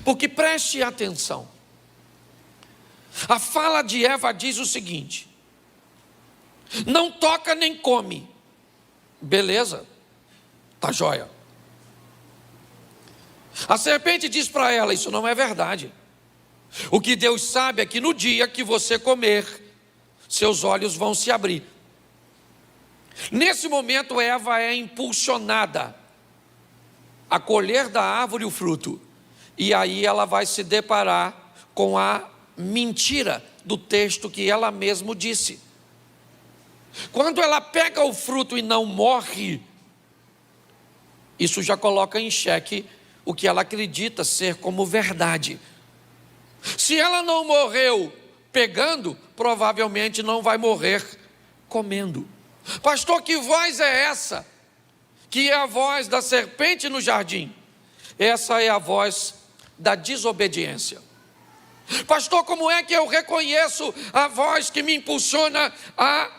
Porque preste atenção, a fala de Eva diz o seguinte: não toca nem come. Beleza, tá jóia. A serpente diz para ela: isso não é verdade. O que Deus sabe é que no dia que você comer, seus olhos vão se abrir. Nesse momento, Eva é impulsionada a colher da árvore o fruto, e aí ela vai se deparar com a mentira do texto que ela mesma disse. Quando ela pega o fruto e não morre, isso já coloca em xeque o que ela acredita ser como verdade. Se ela não morreu pegando, provavelmente não vai morrer comendo. Pastor, que voz é essa? Que é a voz da serpente no jardim. Essa é a voz da desobediência. Pastor, como é que eu reconheço a voz que me impulsiona a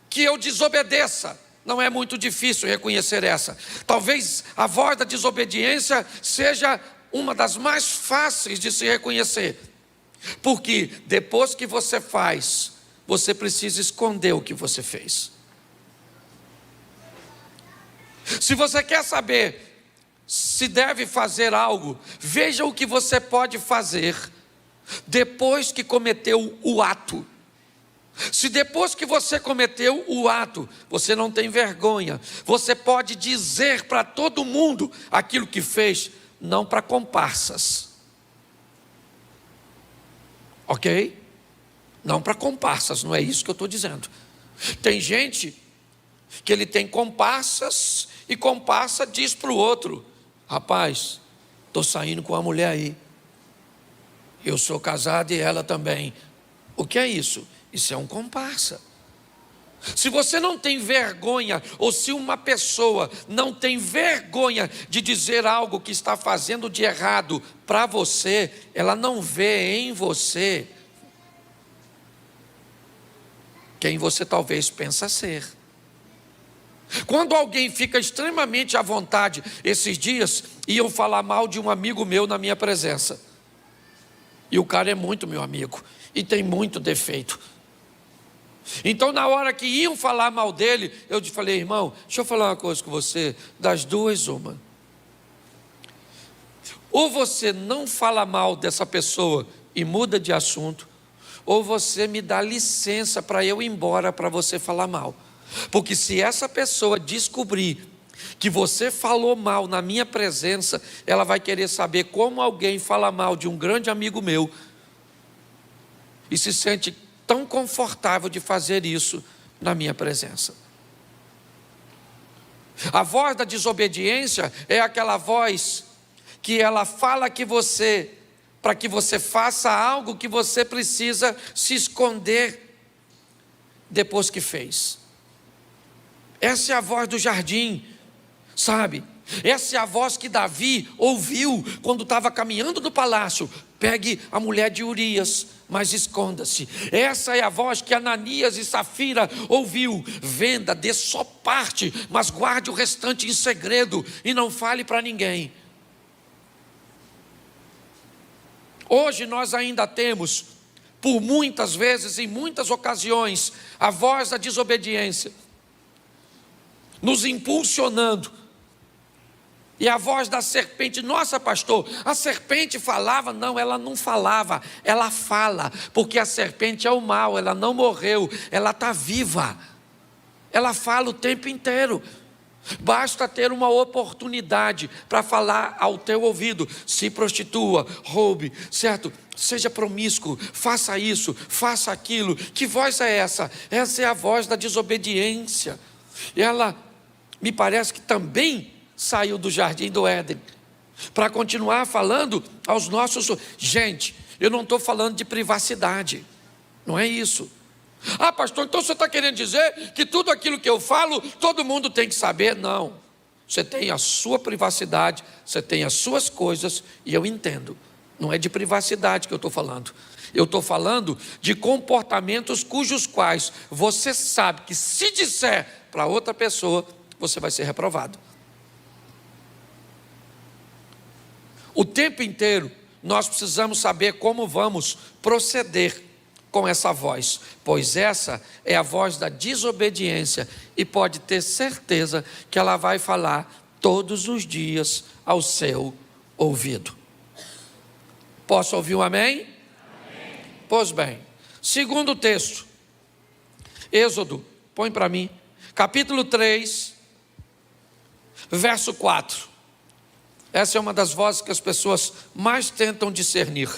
que eu desobedeça? Não é muito difícil reconhecer essa. Talvez a voz da desobediência seja uma das mais fáceis de se reconhecer. Porque depois que você faz, você precisa esconder o que você fez. Se você quer saber se deve fazer algo, veja o que você pode fazer depois que cometeu o ato. Se depois que você cometeu o ato, você não tem vergonha, você pode dizer para todo mundo aquilo que fez, não para comparsas. Ok? Não para comparsas, não é isso que eu estou dizendo. Tem gente que ele tem comparsas e comparsa diz para o outro: rapaz, estou saindo com uma mulher aí, eu sou casado e ela também. O que é isso? Isso é um comparsa. Se você não tem vergonha, ou se uma pessoa não tem vergonha de dizer algo que está fazendo de errado para você, ela não vê em você quem você talvez pensa ser. Quando alguém fica extremamente à vontade, esses dias iam falar mal de um amigo meu na minha presença, e o cara é muito meu amigo e tem muito defeito. Então na hora que iam falar mal dele, eu falei: irmão, deixa eu falar uma coisa com você, das duas uma, ou você não fala mal dessa pessoa e muda de assunto, ou você me dá licença para eu ir embora para você falar mal. Porque se essa pessoa descobrir que você falou mal na minha presença, ela vai querer saber como alguém fala mal de um grande amigo meu e se sente tão confortável de fazer isso na minha presença. A voz da desobediência é aquela voz que ela fala que você, para que você faça algo que você precisa se esconder depois que fez. Essa é a voz do jardim, sabe? Essa é a voz que Davi ouviu quando estava caminhando do palácio: pegue a mulher de Urias, mas esconda-se. Essa é a voz que Ananias e Safira ouviu: venda, dê só parte, mas guarde o restante em segredo e não fale para ninguém. Hoje nós ainda temos, por muitas vezes, em muitas ocasiões, a voz da desobediência nos impulsionando. E a voz da serpente: nossa, pastor, a serpente falava? Não, ela não falava, ela fala, porque a serpente é o mal, ela não morreu, ela está viva, ela fala o tempo inteiro. Basta ter uma oportunidade para falar ao teu ouvido: se prostitua, roube, certo? Seja promíscuo, faça isso, faça aquilo. Que voz é essa? Essa é a voz da desobediência. Ela me parece que também saiu do jardim do Éden para continuar falando aos nossos. Gente, eu não estou falando de privacidade, não é isso. Ah, pastor, então você está querendo dizer que tudo aquilo que eu falo todo mundo tem que saber? Não, você tem a sua privacidade, você tem as suas coisas, e eu entendo. Não é de privacidade que eu estou falando. Eu estou falando de comportamentos cujos quais você sabe que se disser para outra pessoa, você vai ser reprovado. O tempo inteiro nós precisamos saber como vamos proceder com essa voz, pois essa é a voz da desobediência, e pode ter certeza que ela vai falar todos os dias ao seu ouvido. Posso ouvir um amém? Amém. Pois bem, segundo texto, Êxodo, põe para mim, capítulo 3, verso 4. Essa é uma das vozes que as pessoas mais tentam discernir.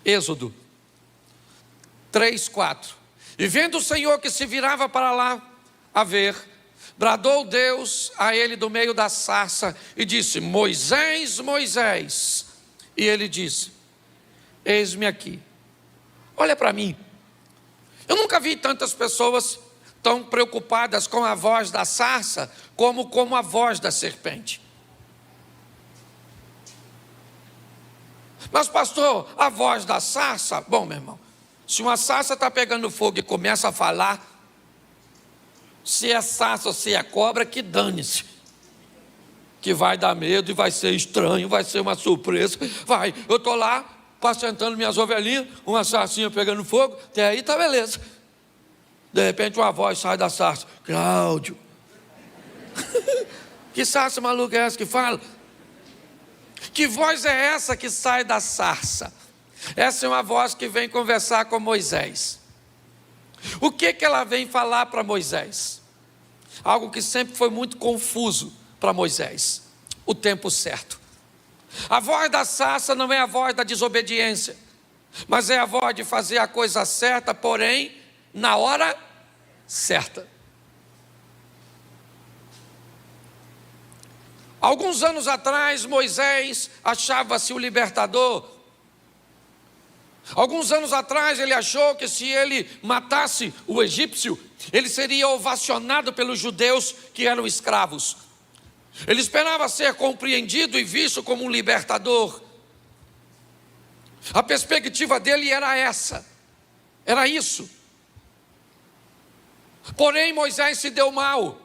Êxodo 3, 4. E vendo o Senhor que se virava para lá a ver, bradou Deus a ele do meio da sarça e disse: Moisés, Moisés. E ele disse: eis-me aqui. Olha para mim. Eu nunca vi tantas pessoas tão preocupadas com a voz da sarça como com a voz da serpente. Mas pastor, a voz da sarça, bom, meu irmão, se uma sarça está pegando fogo e começa a falar, se é sarça ou se é cobra, que dane-se, que vai dar medo e vai ser estranho, vai ser uma surpresa. Vai, eu estou lá pastentando minhas ovelhinhas, uma sarcinha pegando fogo, até aí está beleza. De repente uma voz sai da sarça: Cláudio. Que sarça maluca é essa que fala? Que voz é essa que sai da sarça? Essa é uma voz que vem conversar com Moisés. O que ela vem falar para Moisés? Algo que sempre foi muito confuso para Moisés: o tempo certo. A voz da sarça não é a voz da desobediência, mas é a voz de fazer a coisa certa, porém na hora certa. Alguns anos atrás, Moisés achava-se o libertador. Alguns anos atrás, ele achou que se ele matasse o egípcio, ele seria ovacionado pelos judeus que eram escravos. Ele esperava ser compreendido e visto como um libertador. A perspectiva dele era essa, era isso. Porém, Moisés se deu mal,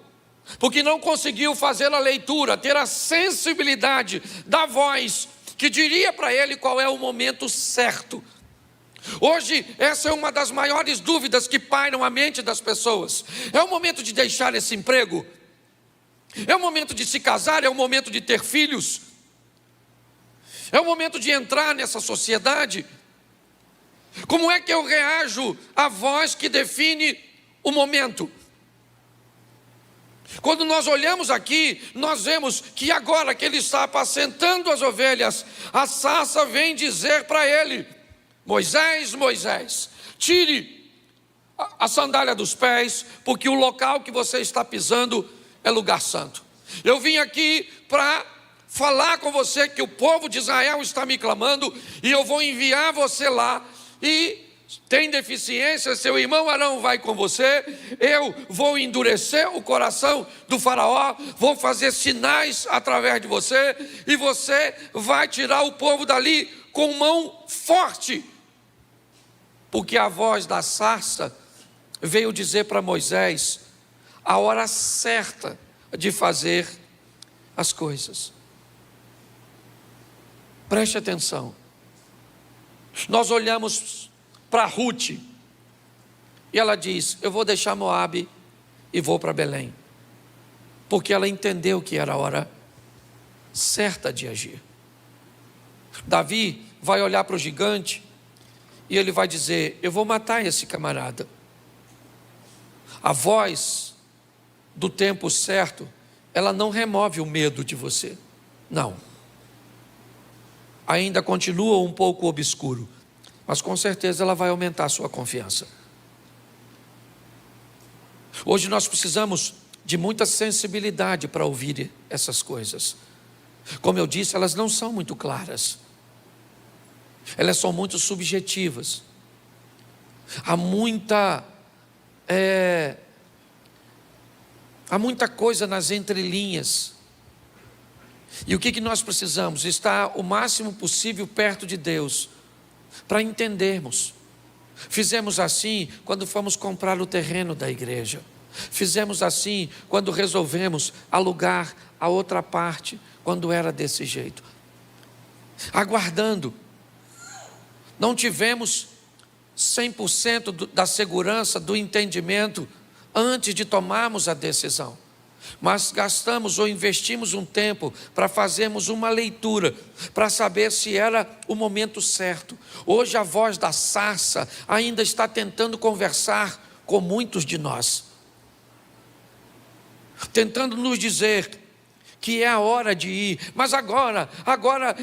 porque não conseguiu fazer a leitura, ter a sensibilidade da voz que diria para ele qual é o momento certo. Hoje, essa é uma das maiores dúvidas que pairam a mente das pessoas. É o momento de deixar esse emprego? É o momento de se casar? É o momento de ter filhos? É o momento de entrar nessa sociedade? Como é que eu reajo à voz que define o momento? Quando nós olhamos aqui, nós vemos que agora que ele está apacentando as ovelhas, a sarça vem dizer para ele: Moisés, Moisés, tire a sandália dos pés, porque o local que você está pisando é lugar santo. Eu vim aqui para falar com você que o povo de Israel está me clamando, e eu vou enviar você lá. E tem deficiência, seu irmão Arão vai com você. Eu vou endurecer o coração do faraó, vou fazer sinais através de você, e você vai tirar o povo dali com mão forte. Porque a voz da sarça veio dizer para Moisés a hora certa de fazer as coisas. Preste atenção. Nós olhamos para Ruth, e ela diz: eu vou deixar Moabe e vou para Belém, porque ela entendeu que era a hora certa de agir. Davi vai olhar para o gigante e ele vai dizer: eu vou matar esse camarada. A voz do tempo certo, ela não remove o medo de você, não. Ainda continua um pouco obscuro, mas com certeza ela vai aumentar a sua confiança. Hoje nós precisamos de muita sensibilidade para ouvir essas coisas. Como eu disse, elas não são muito claras, elas são muito subjetivas. Há muita coisa nas entrelinhas. E o que nós precisamos? Estar o máximo possível perto de Deus, para entendermos. Fizemos assim quando fomos comprar o terreno da igreja. Fizemos assim quando resolvemos alugar a outra parte, quando era desse jeito. Aguardando. Não tivemos 100% da segurança, do entendimento, antes de tomarmos a decisão. Mas gastamos ou investimos um tempo para fazermos uma leitura, para saber se era o momento certo. Hoje a voz da sarça ainda está tentando conversar com muitos de nós, tentando nos dizer que é a hora de ir, mas agora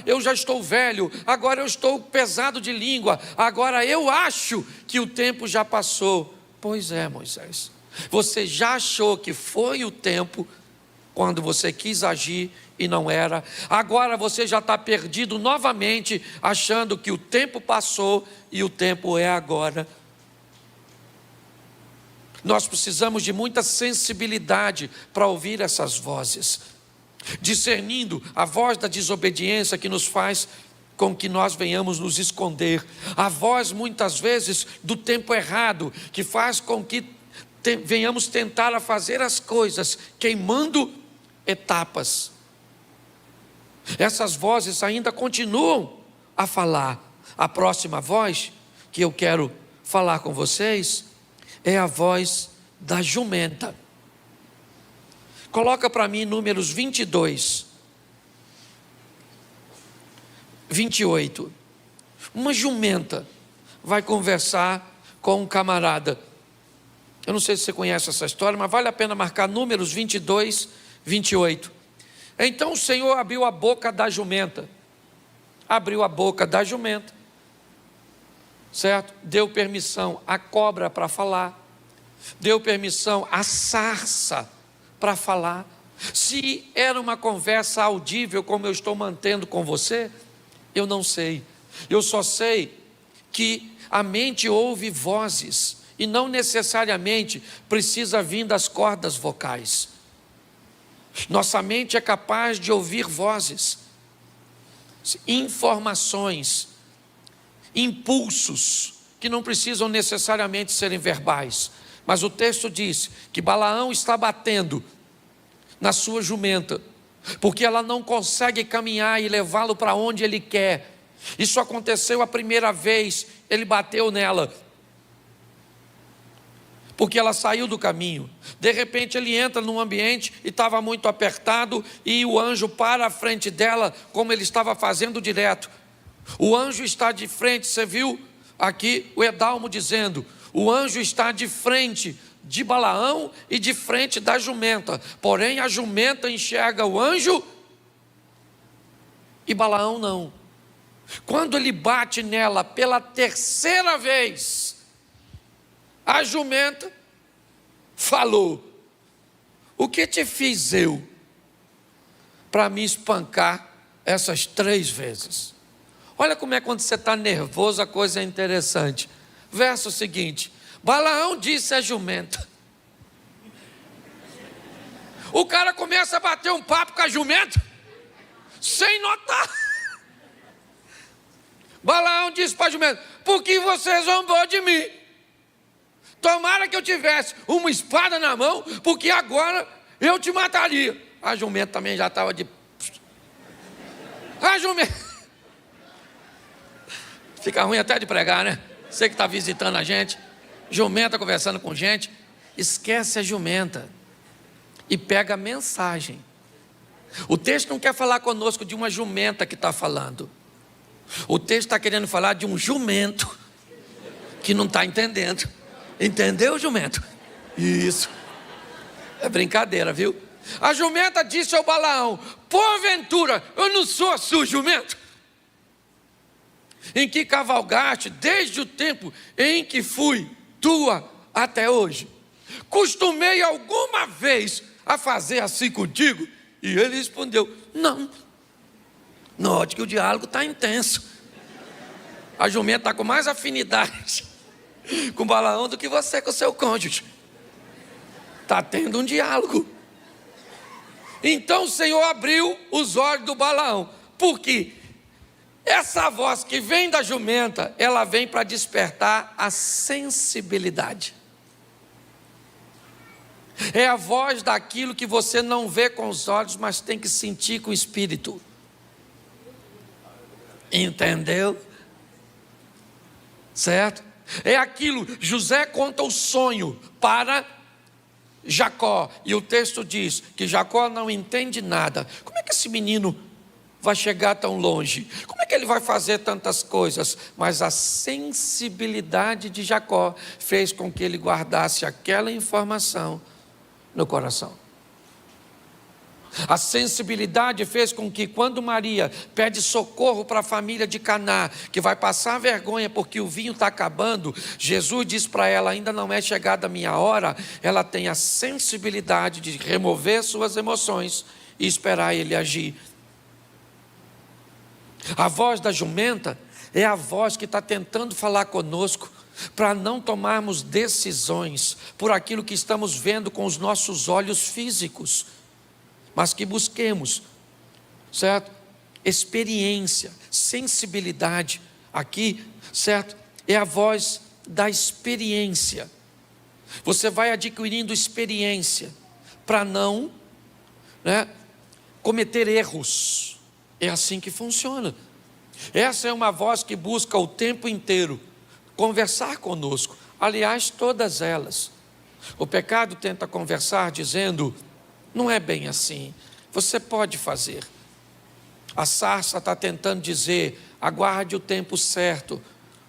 eu já estou velho, agora eu estou pesado de língua, agora eu acho que o tempo já passou. Pois é, Moisés, você já achou que foi o tempo quando você quis agir e não era, agora você já está perdido novamente, achando que o tempo passou e o tempo é agora. Nós precisamos de muita sensibilidade para ouvir essas vozes, discernindo a voz da desobediência que nos faz com que nós venhamos nos esconder, a voz muitas vezes do tempo errado, que faz com que venhamos tentar a fazer as coisas, queimando etapas. Essas vozes ainda continuam a falar. A próxima voz que eu quero falar com vocês é a voz da jumenta. Coloca para mim Números 22, 28. Uma jumenta vai conversar com um camarada. Eu não sei se você conhece essa história, mas vale a pena marcar Números 22, 28. Então o Senhor abriu a boca da jumenta. Abriu a boca da jumenta, certo? Deu permissão à cobra para falar. Deu permissão à sarça para falar. Se era uma conversa audível como eu estou mantendo com você, eu não sei. Eu só sei que a mente ouve vozes e não necessariamente precisa vir das cordas vocais. Nossa mente é capaz de ouvir vozes, informações, impulsos que não precisam necessariamente serem verbais. Mas o texto diz que Balaão está batendo na sua jumenta, porque ela não consegue caminhar e levá-lo para onde ele quer. Isso aconteceu a primeira vez, ele bateu nela, porque ela saiu do caminho. De repente ele entra num ambiente e estava muito apertado, e o anjo para à frente dela, como ele estava fazendo direto. O anjo está de frente, você viu aqui o Edalmo dizendo, o anjo está de frente de Balaão e de frente da jumenta, porém a jumenta enxerga o anjo e Balaão não. Quando ele bate nela pela terceira vez, a jumenta falou: o que te fiz eu para me espancar essas 3 vezes? Olha como é quando você está nervoso, a coisa é interessante. Verso seguinte: Balaão disse à jumenta. O cara começa a bater um papo com a jumenta, sem notar. Balaão disse para a jumenta: por que você zombou de mim? Tomara que eu tivesse uma espada na mão, porque agora eu te mataria. A jumenta também já estava de... A jumenta... Fica ruim até de pregar, né? Você que está visitando a gente, jumenta conversando com gente, esquece a jumenta e pega a mensagem. O texto não quer falar conosco de uma jumenta que está falando. O texto está querendo falar de um jumento que não está entendendo. Entendeu, jumento? Isso. É brincadeira, viu? A jumenta disse ao Balaão: porventura eu não sou a sua jumento, em que cavalgaste desde o tempo em que fui tua até hoje? Costumei alguma vez a fazer assim contigo? E ele respondeu: não. Note que o diálogo está intenso. A jumenta está com mais afinidade com Balaão do que você com o seu cônjuge. Está tendo um diálogo. Então o Senhor abriu os olhos do Balaão, porque essa voz que vem da jumenta, ela vem para despertar a sensibilidade. É a voz daquilo que você não vê com os olhos, mas tem que sentir com o espírito. Entendeu? Certo? É aquilo, José conta o sonho para Jacó, e o texto diz que Jacó não entende nada. Como é que esse menino vai chegar tão longe? Como é que ele vai fazer tantas coisas? Mas a sensibilidade de Jacó fez com que ele guardasse aquela informação no coração. A sensibilidade fez com que, quando Maria pede socorro para a família de Caná, que vai passar vergonha porque o vinho está acabando, Jesus diz para ela: ainda não é chegada a minha hora. Ela tem a sensibilidade de remover suas emoções e esperar ele agir. A voz da jumenta é a voz que está tentando falar conosco para não tomarmos decisões por aquilo que estamos vendo com os nossos olhos físicos, mas que busquemos, certo? Experiência, sensibilidade. Aqui, certo? É a voz da experiência. Você vai adquirindo experiência para não, cometer erros. É assim que funciona. Essa é uma voz que busca o tempo inteiro conversar conosco. Aliás, todas elas. O pecado tenta conversar dizendo: não é bem assim, você pode fazer. A sarça está tentando dizer: aguarde o tempo certo,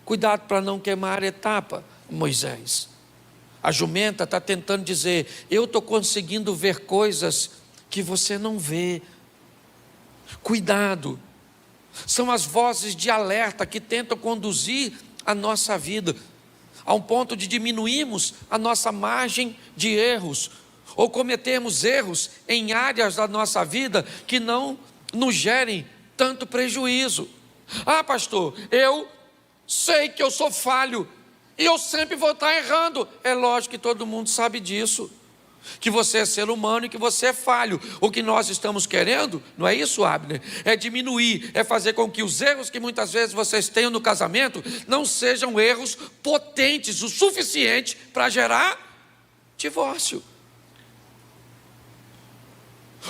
cuidado para não queimar a etapa, Moisés. A jumenta está tentando dizer: eu estou conseguindo ver coisas que você não vê, cuidado. São as vozes de alerta que tentam conduzir a nossa vida a um ponto de diminuirmos a nossa margem de erros, ou cometermos erros em áreas da nossa vida que não nos gerem tanto prejuízo. Ah, pastor, eu sei que eu sou falho e eu sempre vou estar errando. É lógico que todo mundo sabe disso, que você é ser humano e que você é falho. O que nós estamos querendo, não é isso, Abner? É diminuir, é fazer com que os erros que muitas vezes vocês tenham no casamento não sejam erros potentes o suficiente para gerar divórcio.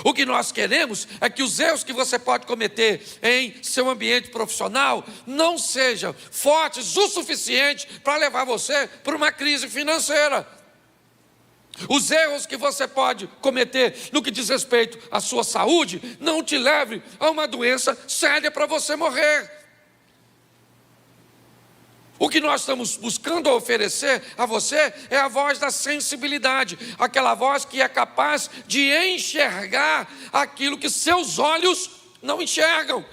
O que nós queremos é que os erros que você pode cometer em seu ambiente profissional não sejam fortes o suficiente para levar você para uma crise financeira. Os erros que você pode cometer no que diz respeito à sua saúde não te leve a uma doença séria para você morrer. O que nós estamos buscando oferecer a você é a voz da sensibilidade, aquela voz que é capaz de enxergar aquilo que seus olhos não enxergam.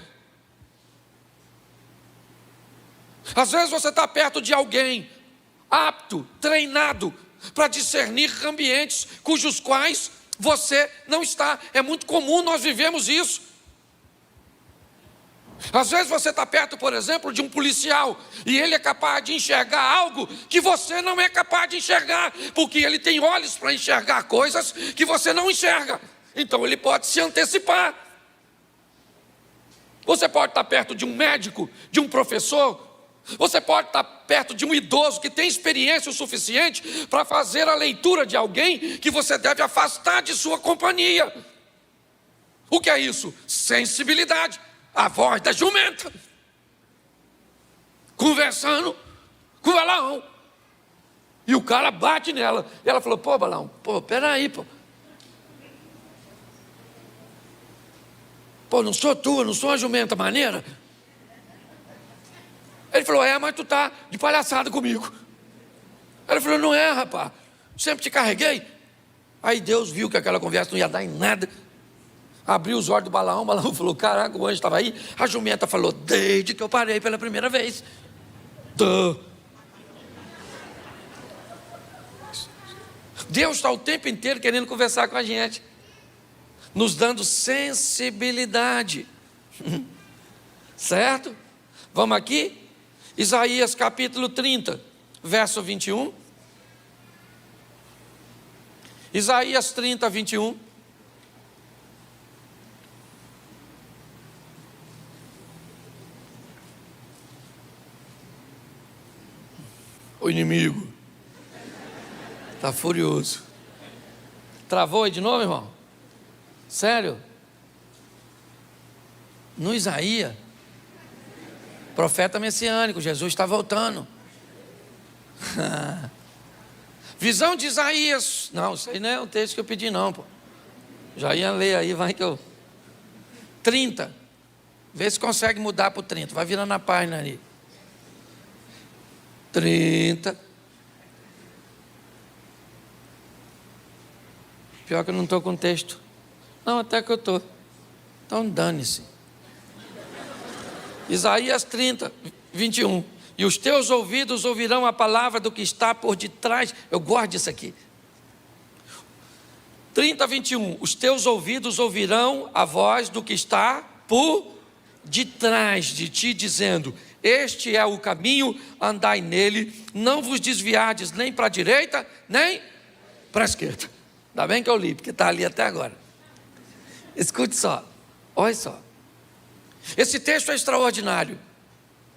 Às vezes você está perto de alguém apto, treinado para discernir ambientes cujos quais você não está. É muito comum nós vivemos isso. Às vezes você está perto, por exemplo, de um policial e ele é capaz de enxergar algo que você não é capaz de enxergar, porque ele tem olhos para enxergar coisas que você não enxerga. Então ele pode se antecipar. Você pode estar perto de um médico, de um professor. Você pode estar perto de um idoso que tem experiência o suficiente para fazer a leitura de alguém que você deve afastar de sua companhia. O que é isso? Sensibilidade. A voz da jumenta conversando com o Balaão. E o cara bate nela. E ela falou: pô, Balaão, peraí, não sou tu, não sou uma jumenta maneira. Ele falou: mas tu tá de palhaçada comigo. Ela falou: não é, rapaz, sempre te carreguei. Aí Deus viu que aquela conversa não ia dar em nada, abriu os olhos do Balaão. O Balaão falou: caraca, o anjo estava aí. A jumenta falou: desde que eu parei pela primeira vez. Deus está o tempo inteiro querendo conversar com a gente, nos dando sensibilidade. Certo? Vamos aqui? Isaías capítulo 30, verso 21. Isaías 30, 21. O inimigo está furioso. Travou aí de novo, irmão? Sério? No Isaías, profeta messiânico, Jesus está voltando. Visão de Isaías. Não, isso aí não é o texto que eu pedi não, pô. Já ia ler aí, vai que eu... 30. Vê se consegue mudar para o 30. Vai virando a página ali. 30. Pior que eu não estou com texto. Não, até que eu estou. Então dane-se. Isaías 30, 21. E os teus ouvidos ouvirão a palavra do que está por detrás. Eu gosto disso aqui. 30, 21. Os teus ouvidos ouvirão a voz do que está por detrás de ti, dizendo: este é o caminho, andai nele, não vos desviardes nem para a direita, nem para a esquerda. Ainda bem que eu li, porque está ali até agora. Escute só, olha só. Esse texto é extraordinário,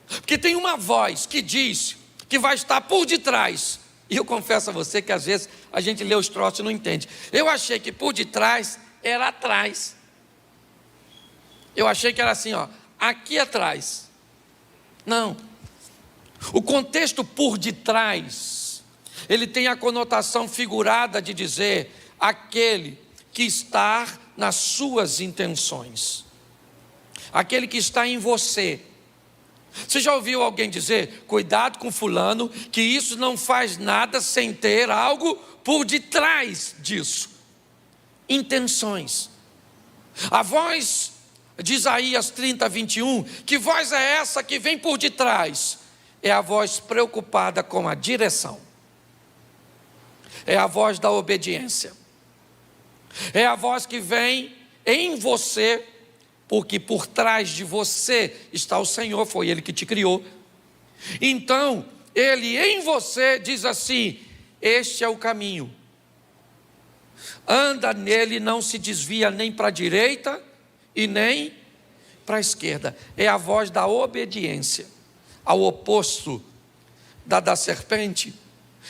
porque tem uma voz que diz que vai estar por detrás. E eu confesso a você que às vezes a gente lê os troços e não entende. Eu achei que por detrás era atrás. Eu achei que era assim, ó, aqui atrás. Não. O contexto por detrás, ele tem a conotação figurada de dizer aquele que está nas suas intenções. Aquele que está em você. Você já ouviu alguém dizer: cuidado com fulano, que isso não faz nada sem ter algo por detrás disso? Intenções. A voz de Isaías 30, 21, que voz é essa que vem por detrás? É a voz preocupada com a direção. É a voz da obediência. É a voz que vem em você, porque por trás de você está o Senhor, foi Ele que te criou. Então, Ele em você diz assim: este é o caminho, anda nele, não se desvia nem para a direita e nem para a esquerda. É a voz da obediência, ao oposto da serpente.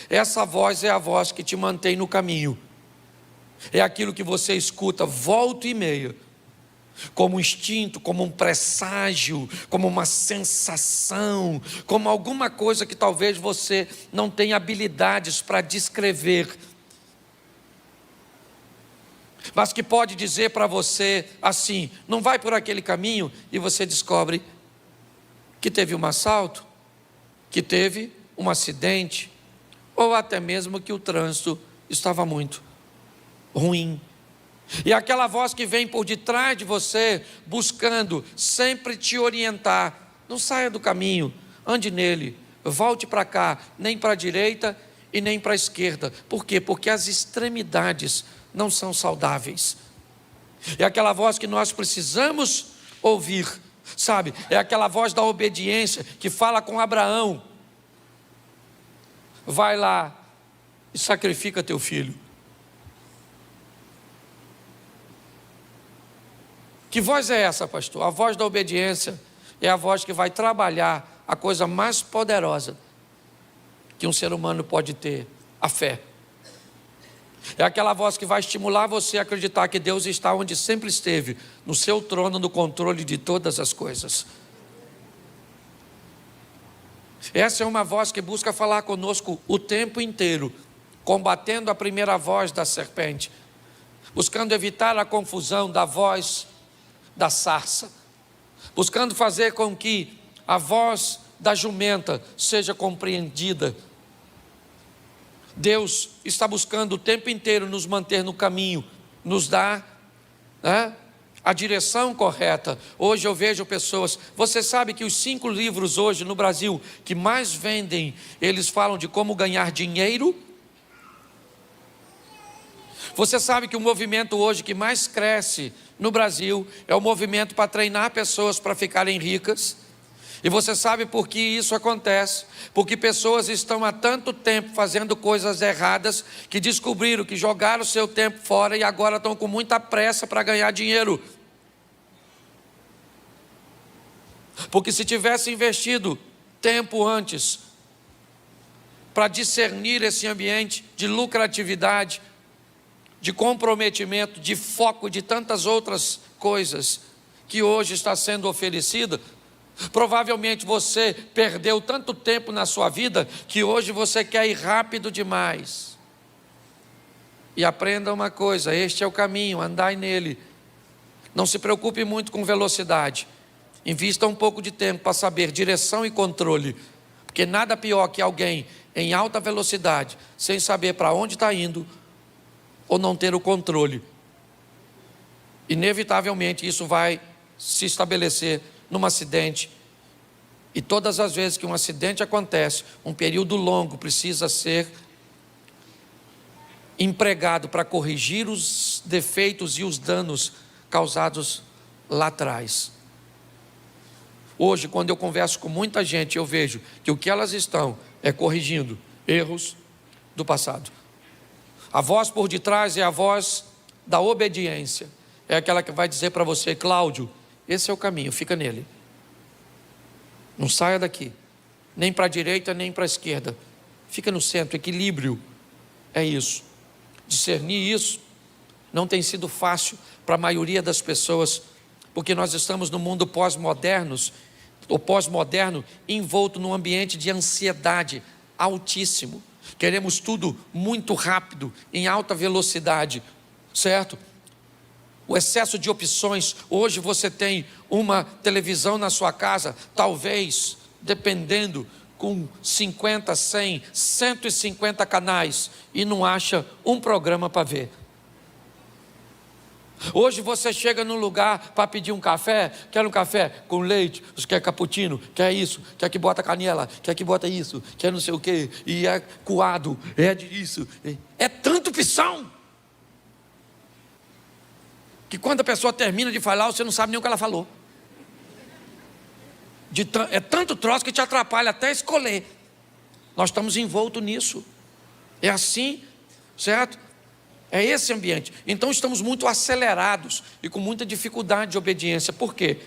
Essa voz é a voz que te mantém no caminho. É aquilo que você escuta volta e meia, como um instinto, como um presságio, como uma sensação, como alguma coisa que talvez você não tenha habilidades para descrever, mas que pode dizer para você assim: não vai por aquele caminho, e você descobre que teve um assalto, que teve um acidente, ou até mesmo que o trânsito estava muito ruim. E aquela voz que vem por detrás de você, buscando sempre te orientar: não saia do caminho, ande nele, volte para cá, nem para a direita e nem para a esquerda. Por quê? Porque as extremidades não são saudáveis. É aquela voz que nós precisamos ouvir, sabe? É aquela voz da obediência que fala com Abraão: vai lá e sacrifica teu filho. Que voz é essa, pastor? A voz da obediência é a voz que vai trabalhar a coisa mais poderosa que um ser humano pode ter: a fé. É aquela voz que vai estimular você a acreditar que Deus está onde sempre esteve, no seu trono, no controle de todas as coisas. Essa é uma voz que busca falar conosco o tempo inteiro, combatendo a primeira voz da serpente, buscando evitar a confusão da voz da sarça, buscando fazer com que a voz da jumenta seja compreendida. Deus está buscando o tempo inteiro nos manter no caminho, nos dar a direção correta. Hoje eu vejo pessoas, você sabe que os 5 livros hoje no Brasil que mais vendem, eles falam de como ganhar dinheiro. Você sabe que o movimento hoje que mais cresce no Brasil é o movimento para treinar pessoas para ficarem ricas. E você sabe por que isso acontece? Porque pessoas estão há tanto tempo fazendo coisas erradas que descobriram que jogaram o seu tempo fora e agora estão com muita pressa para ganhar dinheiro. Porque se tivesse investido tempo antes para discernir esse ambiente de lucratividade, de comprometimento, de foco, de tantas outras coisas que hoje está sendo oferecida, provavelmente você perdeu tanto tempo na sua vida que hoje você quer ir rápido demais. E aprenda uma coisa: este é o caminho, andai nele. Não se preocupe muito com velocidade. Invista um pouco de tempo para saber direção e controle, porque nada pior que alguém em alta velocidade sem saber para onde está indo ou não ter o controle. inevitavelmente isso vai se estabelecer num acidente. E todas as vezes que um acidente acontece, um período longo precisa ser empregado para corrigir os defeitos e os danos causados lá atrás. Hoje, quando eu converso com muita gente, eu vejo que o que elas estão é corrigindo erros do passado. A voz por detrás é a voz da obediência. É aquela que vai dizer para você: Cláudio, esse é o caminho, fica nele. Não saia daqui, nem para a direita, nem para a esquerda. Fica no centro, equilíbrio. É isso. Discernir isso não tem sido fácil para a maioria das pessoas, porque nós estamos no mundo pós-moderno, envolto num ambiente de ansiedade altíssimo. Queremos tudo muito rápido, em alta velocidade, certo? O excesso de opções. Hoje você tem uma televisão na sua casa, talvez, dependendo, com 50, 100, 150 canais, e não acha um programa para ver. Hoje você chega num lugar para pedir um café, quer um café com leite, você quer cappuccino, quer isso, quer que bota canela, quer que bota isso, quer não sei o que, e é coado, é disso, é tanta opção, que quando a pessoa termina de falar, você não sabe nem o que ela falou. É tanto troço que te atrapalha até escolher. Nós estamos envoltos nisso. É assim, certo? É esse ambiente. Então estamos muito acelerados e com muita dificuldade de obediência. Por quê?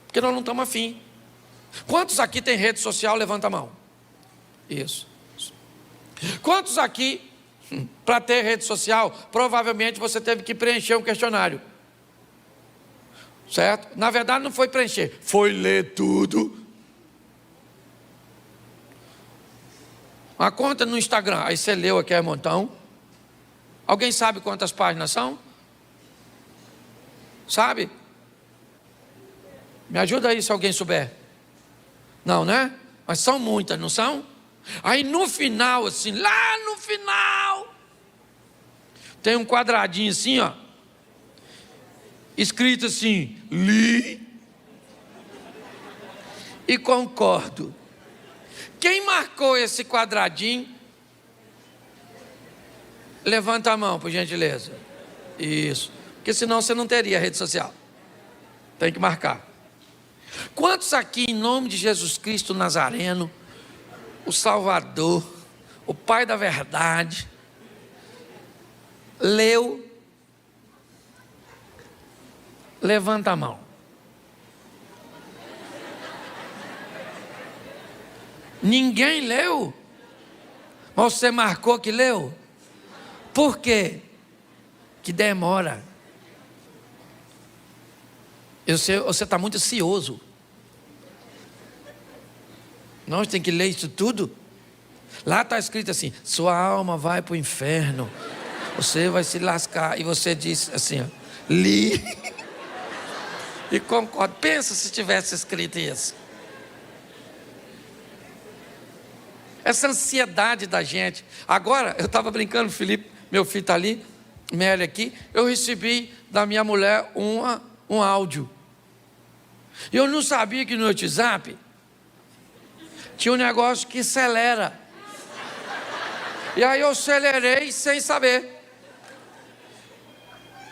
Porque nós não estamos afim. Quantos aqui tem rede social? Levanta a mão. Isso. Quantos aqui, para ter rede social, provavelmente você teve que preencher um questionário? Certo? Na verdade não foi preencher, foi ler tudo. Uma conta no Instagram, aí você leu aqui um montão. Alguém sabe quantas páginas são? Sabe? Me ajuda aí se alguém souber. Não, né? Mas são muitas, não são? Aí no final, assim, lá no final, tem um quadradinho assim, ó, escrito assim: li e concordo. Quem marcou esse quadradinho? Levanta a mão, por gentileza. Isso. Porque senão você não teria rede social. Tem que marcar. Quantos aqui, em nome de Jesus Cristo Nazareno, o Salvador, o Pai da verdade, leu? Levanta a mão. Ninguém leu? Mas você marcou que leu? Por quê? Que demora. Você está muito ansioso. Nós temos que ler isso tudo. Lá está escrito assim: sua alma vai para o inferno, você vai se lascar. E você diz assim, ó, li e concordo. Pensa se tivesse escrito isso. Essa ansiedade da gente. Agora, eu estava brincando, Felipe, meu filho está ali, Mary aqui, eu recebi da minha mulher um áudio. Eu não sabia que no WhatsApp tinha um negócio que acelera. E aí eu acelerei sem saber.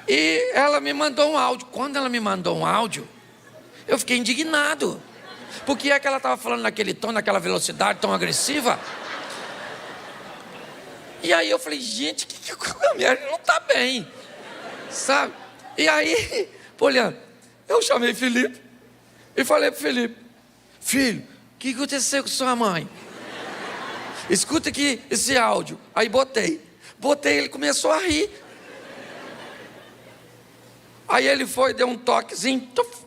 E ela me mandou um áudio. Quando ela me mandou um áudio, eu fiquei indignado. Porque é que ela estava falando naquele tom, naquela velocidade tão agressiva. E aí eu falei, gente, que a mulher não está bem, sabe? E aí, olhando, eu chamei Felipe e falei para o Felipe: filho, o que aconteceu com sua mãe? Escuta aqui esse áudio. Aí botei, ele começou a rir. Aí ele foi, deu um toquezinho, tuf,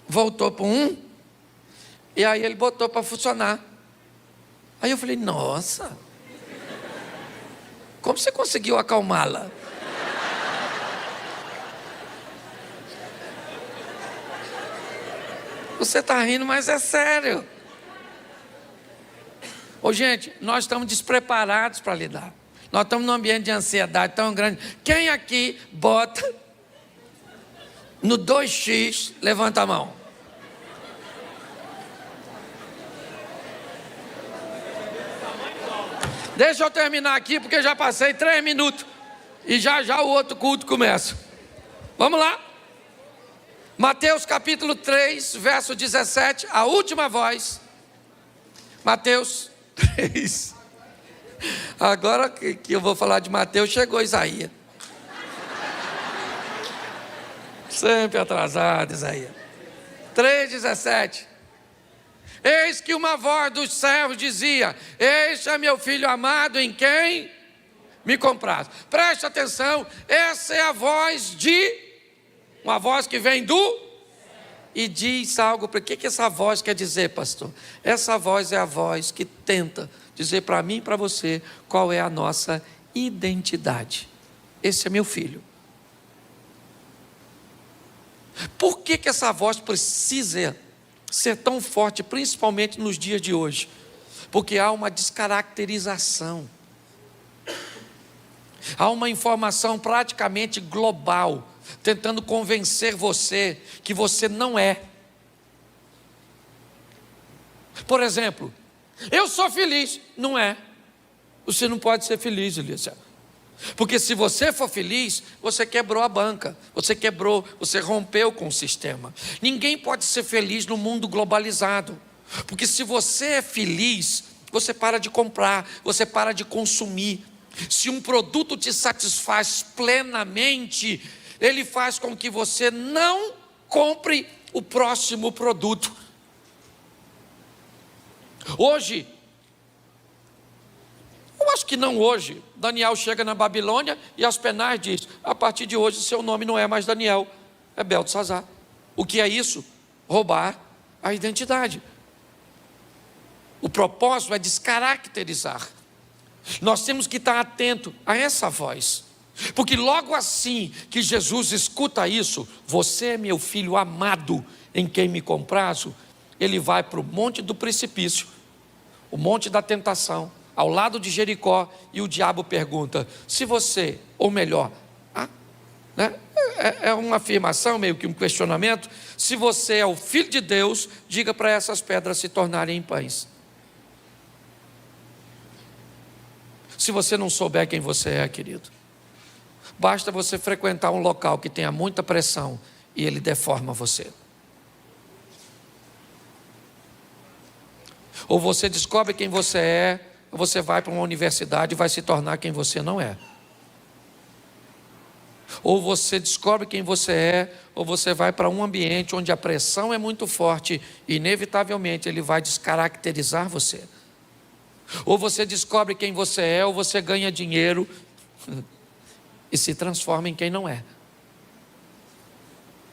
voltou para e aí ele botou para funcionar. Aí eu falei, nossa, como você conseguiu acalmá-la? Você está rindo, mas é sério. Ô gente, nós estamos despreparados para lidar. Nós estamos num ambiente de ansiedade tão grande. Quem aqui bota No 2x, levanta a mão. Deixa eu terminar aqui, porque já passei 3 minutos. E já o outro culto começa. Vamos lá. Mateus capítulo 3, verso 17, a última voz. Mateus 3. Agora que eu vou falar de Mateus, chegou Isaías. Sempre atrasado, Isaías. 3,17. Eis que uma voz dos servos dizia: este é meu filho amado, em quem me compraste. Preste atenção, essa é a voz uma voz que vem do, e diz algo. Para que essa voz quer dizer, pastor? Essa voz é a voz que tenta dizer para mim e para você qual é a nossa identidade. Esse é meu filho. Por que essa voz precisa ser tão forte, principalmente nos dias de hoje? Porque há uma descaracterização, há uma informação praticamente global, tentando convencer você que você não é. Por exemplo, eu sou feliz. Não é. Você não pode ser feliz, Elias. Porque se você for feliz, você quebrou a banca, você rompeu com o sistema. Ninguém pode ser feliz no mundo globalizado, porque se você é feliz, você para de comprar, você para de consumir. Se um produto te satisfaz plenamente, ele faz com que você não compre o próximo produto. Hoje, eu acho que não hoje, Daniel chega na Babilônia e Aspenaz diz: a partir de hoje seu nome não é mais Daniel, é Beltesazar. O que é isso? Roubar a identidade. O propósito é descaracterizar. Nós temos que estar atento a essa voz, porque logo assim que Jesus escuta isso: você é meu filho amado, em quem me comprazo, ele vai para o monte do precipício, o monte da tentação, ao lado de Jericó, e o diabo pergunta: se você, ou melhor, é uma afirmação, meio que um questionamento, se você é o filho de Deus, diga para essas pedras se tornarem em pães. Se você não souber quem você é, querido, basta você frequentar um local que tenha muita pressão e ele deforma você. Ou você descobre quem você é, ou você vai para uma universidade e vai se tornar quem você não é. Ou você descobre quem você é, ou você vai para um ambiente onde a pressão é muito forte e inevitavelmente ele vai descaracterizar você. Ou você descobre quem você é, ou você ganha dinheiro e se transforma em quem não é.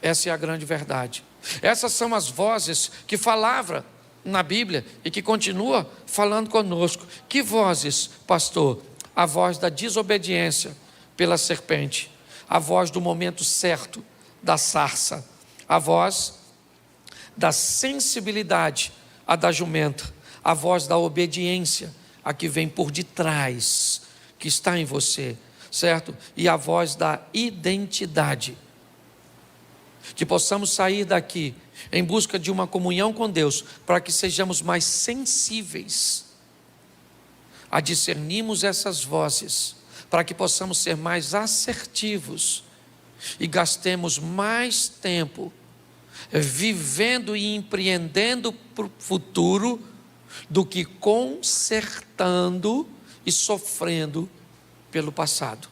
Essa é a grande verdade. Essas são as vozes que falavam na Bíblia e que continua falando conosco. Que vozes, pastor? A voz da desobediência pela serpente, a voz do momento certo da sarça, a voz da sensibilidade, a da jumenta, a voz da obediência, a que vem por detrás, que está em você, certo? E a voz da identidade. Que possamos sair daqui em busca de uma comunhão com Deus, para que sejamos mais sensíveis a discernirmos essas vozes, para que possamos ser mais assertivos e gastemos mais tempo vivendo e empreendendo para o futuro do que consertando e sofrendo pelo passado.